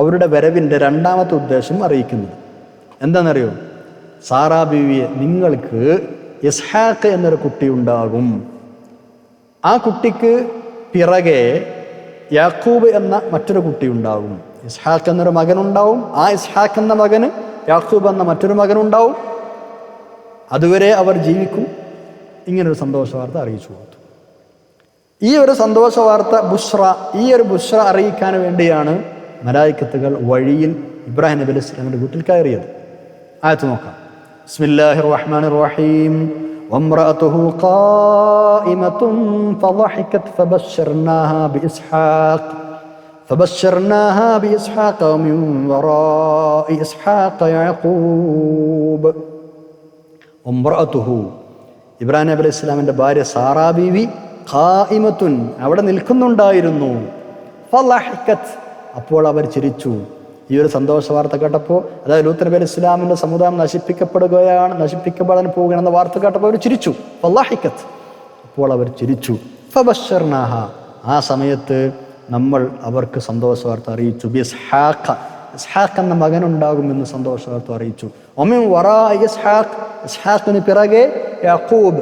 അവരുടെ വരവിൻ്റെ രണ്ടാമത്തെ ഉദ്ദേശം അറിയിക്കുന്നത്. എന്താണെന്നറിയോ? സാറാ ബീവിയെ, നിങ്ങൾക്ക് ഇസ്ഹാഖ് എന്നൊരു കുട്ടി ഉണ്ടാകും. ആ കുട്ടിക്ക് പിറകെ യാക്കൂബ് എന്ന മറ്റൊരു കുട്ടി ഉണ്ടാകും. ഇസ്ഹാഖ് എന്നൊരു മകനുണ്ടാവും. ആ ഇസ്ഹാഖ് എന്ന മകന് യാക്കൂബ് എന്ന മറ്റൊരു മകനുണ്ടാവും. അതുവരെ അവർ ജീവിക്കും. ഇങ്ങനൊരു സന്തോഷ വാർത്ത അറിയിച്ചു കൊടുത്തു. ഈ ഒരു സന്തോഷ വാർത്ത ഈ ഒരു ബുഷ്ര അറിയിക്കാൻ വേണ്ടിയാണ് മലായിക്കത്തുകൾ വഴിയിൽ ഇബ്രാഹിം നബി അലൈഹി സ്വലാമിൻ്റെ വീട്ടിൽ കയറിയത്. ആയത്ത് നോക്കാം. ബിസ്മില്ലാഹിർ റഹ്മാനിർ റഹീം. وامرأته قائمة فضحكت فبشرناها بإسحاق ومن وراء إسحاق يعقوب. وامرأته, ഇബ്രാഹിം നബി അലൈഹി സ്വലാമിൻ്റെ ഭാര്യ സാറാ ബീവി, ഖായിമത്തുൻ, അവിടെ നിൽക്കുന്നുണ്ടായിരുന്നു. ഫളഹിക്കത്ത്, അപ്പോൾ അവർ ചിരിച്ചു. ഈ ഒരു സന്തോഷ വാർത്ത കേട്ടപ്പോൾ, അതായത് ലൂത്ത് നബി അലൈഹി ഇസ്ലാമിൻ്റെ സമുദായം നശിപ്പിക്കപ്പെടാൻ പോവുകയാണെന്ന വാർത്ത കേട്ടപ്പോൾ അവർ ചിരിച്ചു. ഫളഹിക്കത്ത്, അപ്പോൾ അവർ ചിരിച്ചു. ഫബശ്ശർനാഹ, ആ സമയത്ത് നമ്മൾ അവർക്ക് സന്തോഷ വാർത്ത അറിയിച്ചു. ഇസ്ഹാഖ് എന്ന മകനുണ്ടാകുമെന്ന് സന്തോഷ വാർത്ത അറിയിച്ചു. ഒമിൻ വറാ ഇസ്ഹാഖിന് പിറകെ യാക്കൂബ്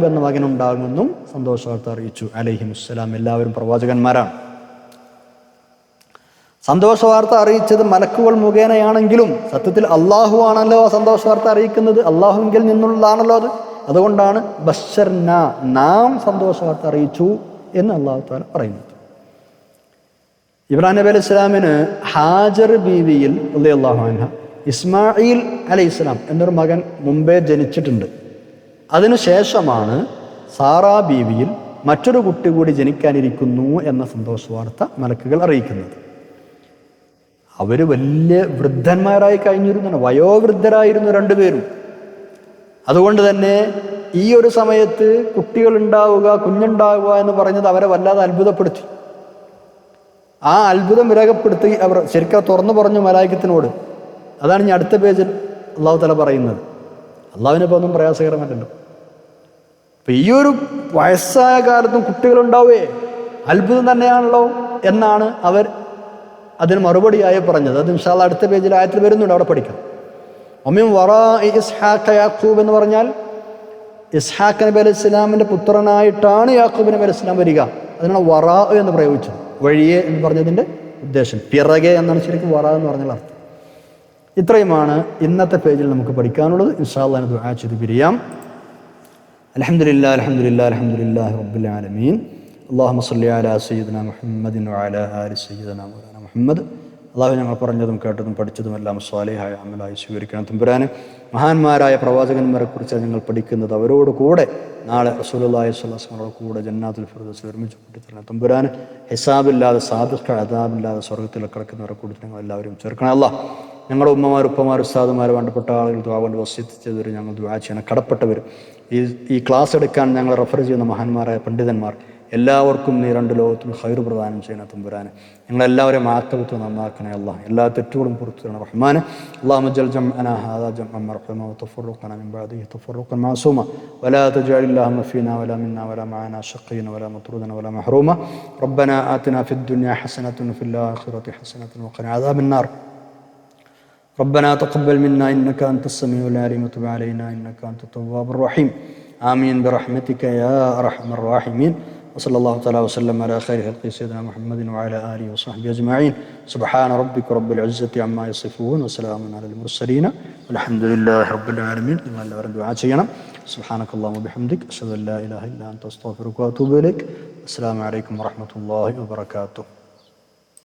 എന്ന മകനുണ്ടാകുമെന്നും സന്തോഷ വാർത്ത അറിയിച്ചു. അലൈഹിമുസ്സലാം, എല്ലാവരും പ്രവാചകന്മാരാണ്. സന്തോഷ വാർത്ത അറിയിച്ചത് മലക്കുകൾ മുഖേനയാണെങ്കിലും സത്യത്തിൽ അള്ളാഹു ആണല്ലോ ആ സന്തോഷ വാർത്ത അറിയിക്കുന്നത്. അള്ളാഹുവിൽ നിന്നുള്ളതാണല്ലോ അത്. അതുകൊണ്ടാണ് ബശ്ശർന, നാം സന്തോഷ വാർത്ത അറിയിച്ചു എന്ന് അള്ളാഹു തആല പറയുന്നത്. ഇബ്രാഹിം നബി അലൈഹി ഇസ്ലാമിന് ഹാജർ ബീവിയിൽ റളിയല്ലാഹു അൻഹ ഇസ്മായിൽ അലൈഹി ഇസ്ലാം എന്നൊരു മകൻ മുമ്പേ ജനിച്ചിട്ടുണ്ട്. അതിനുശേഷമാണ് സാറാ ബീവിയിൽ മറ്റൊരു കുട്ടി കൂടി ജനിക്കാനിരിക്കുന്നു എന്ന സന്തോഷ വാർത്ത മലക്കുകൾ അറിയിക്കുന്നത്. അവർ വലിയ വൃദ്ധന്മാരായി കഴിഞ്ഞിരുന്നു, വയോവൃദ്ധരായിരുന്നു രണ്ടുപേരും. അതുകൊണ്ട് തന്നെ ഈ ഒരു സമയത്ത് കുഞ്ഞുണ്ടാവുക എന്ന് പറഞ്ഞത് അവരെ വല്ലാതെ അത്ഭുതപ്പെടുത്തി. ആ അത്ഭുതം രേഖപ്പെടുത്തി അവർ ശരിക്കും തുറന്നു പറഞ്ഞു മലായിക്കത്തിനോട്. അതാണ് ഇനി അടുത്ത പേജിൽ അള്ളാഹു തആല പറയുന്നത്. അള്ളാഹുവിനിപ്പോൾ ഒന്നും പ്രയാസകരമല്ലല്ലോ. അപ്പം ഈ ഒരു വയസ്സായ കാലത്തും കുട്ടികളുണ്ടാവേ, അത്ഭുതം തന്നെയാണല്ലോ എന്നാണ് അവർ അതിന് മറുപടിയായി പറഞ്ഞത്. അത് ഇൻഷാ അല്ലാഹ് അടുത്ത പേജിൽ ആയത്തിൽ വരുന്നുണ്ട്, അവിടെ പഠിക്കാം. ഒമിൻ വറാ ഇസ്ഹാഖ യാക്കൂബ് എന്ന് പറഞ്ഞാൽ ഇസ്ഹാഖ് നബി അലൈഹി ഇസ്ലാമിൻ്റെ പുത്രനായിട്ടാണ് യാക്കൂബ് നബി അലൈഹി ഇസ്ലാം വരിക. അതിനാണ് വറാ എന്ന് പ്രയോഗിച്ചത്. വഴിയെ എന്ന് പറഞ്ഞതിൻ്റെ ഉദ്ദേശം പിറകെ എന്നാണ് ശരിക്കും വറാ എന്ന് പറഞ്ഞാൽ അർത്ഥം. ഇത്രയുമാണ് ഇന്നത്തെ പേജിൽ നമുക്ക് പഠിക്കാനുള്ളത്. ഇൻഷാ അല്ലാഹ് ദുആ ചെയ്ത് പിരിയാം. അൽഹംദുലില്ലാഹി റബ്ബിൽ ആലമീൻ. അല്ലാഹുമ്മ സ്വല്ലി അലാ സയ്യിദിനാ മുഹമ്മദിൻ വഅലാ ആലി സയ്യിദിനാ മൗലാനാ മുഹമ്മദ്. അള്ളാഹു ഞങ്ങൾ പറഞ്ഞതും കേട്ടതും പഠിച്ചതുമെല്ലാം സ്വാലിഹായ അമലായി സ്വീകരിക്കണം തമ്പുരാന്. മഹാന്മാരായ പ്രവാചകന്മാരെക്കുറിച്ച് ഞങ്ങൾ പഠിക്കുന്നത് അവരോട് കൂടെ നാളെ റസൂലുള്ളാഹി സ്വല്ലല്ലാഹു അലൈഹി വസല്ലം കൂടെ ജന്നാത്തുൽ ഫിർദൗസിൽ ഒരുമിച്ച് കൂട്ടിത്തരണം തമ്പുരാന്. ഹിസാബില്ലാതെ സാബിഖ് അദാബില്ലാതെ സ്വർഗ്ഗത്തിൽ കിടക്കുന്നവരെ കൂടി ഞങ്ങൾ എല്ലാവരും ചേർക്കണം. അല്ലാഹ് ഞങ്ങളുടെ ഉമ്മമാർ, ഉപ്പമാർ, ഉസ്താദുമാർ, വേണ്ടപ്പെട്ട ആളുകൾ ദുആ കൊണ്ട് വസിയത്ത് ചെയ്തവർ, ഞങ്ങൾ ദുആ ചെയ്യണം. കടപ്പെട്ടവർ, ഈ ക്ലാസ് എടുക്കാൻ ഞങ്ങൾ റെഫർ ചെയ്യുന്ന മഹാന്മാരായ പണ്ഡിതന്മാർ, എല്ലാവർക്കും നീ രണ്ട് ലോകത്തും ഖൈർ പ്രദാനം ചെയ്യണം തമ്പുരാന്. ഞങ്ങളെല്ലാവരെയും ആക്കബത്ത് നന്നാക്കണേ അല്ലാഹ്. എല്ലാ തെറ്റുകളും പുറത്തു തരണം റഹ്മാന്. അല്ലാഹുമ്മ ജൽ ജംഅനാ ഹാദാ ജംഅൻ മർഹൂമ വതഫറഖനാ മിൻ ബഅദിഹി തഫറഖൻ മഅസൂമ വലാ തജഅൽ അല്ലാഹുമ്മ ഫീനാ വലാ മിന്നാ വലാ മഅനാ ശഖീന വലാ മത്റൂദന വലാ മഹ്റൂമ. റബ്ബനാ ആതിനാ ഫിദ് ദുനിയാ ഹസനതൻ വഫിൽ ആഖിറതി ഹസനതൻ വഖിനാ അദാബൻ നാർ. ربنا تقبل منا إنك أنت السميع العليم وتب علينا إنك أنت التواب الرحيم. آمين برحمتك يا أرحم الراحمين. وصلى الله تعالى وسلم على خير خلق سيدنا محمد وعلى آله وصحبه أجمعين. سبحان ربك رب العزة عما يصفون وسلام على المرسلين والحمد لله رب العالمين. നിങ്ങൾ എല്ലാവരും ദുആ ചെയ്യണം. سبحانك اللهم وبحمدك أشهد أن لا إله إلا أنت أستغفرك وأتوب إليك. السلام عليكم ورحمة الله وبركاته.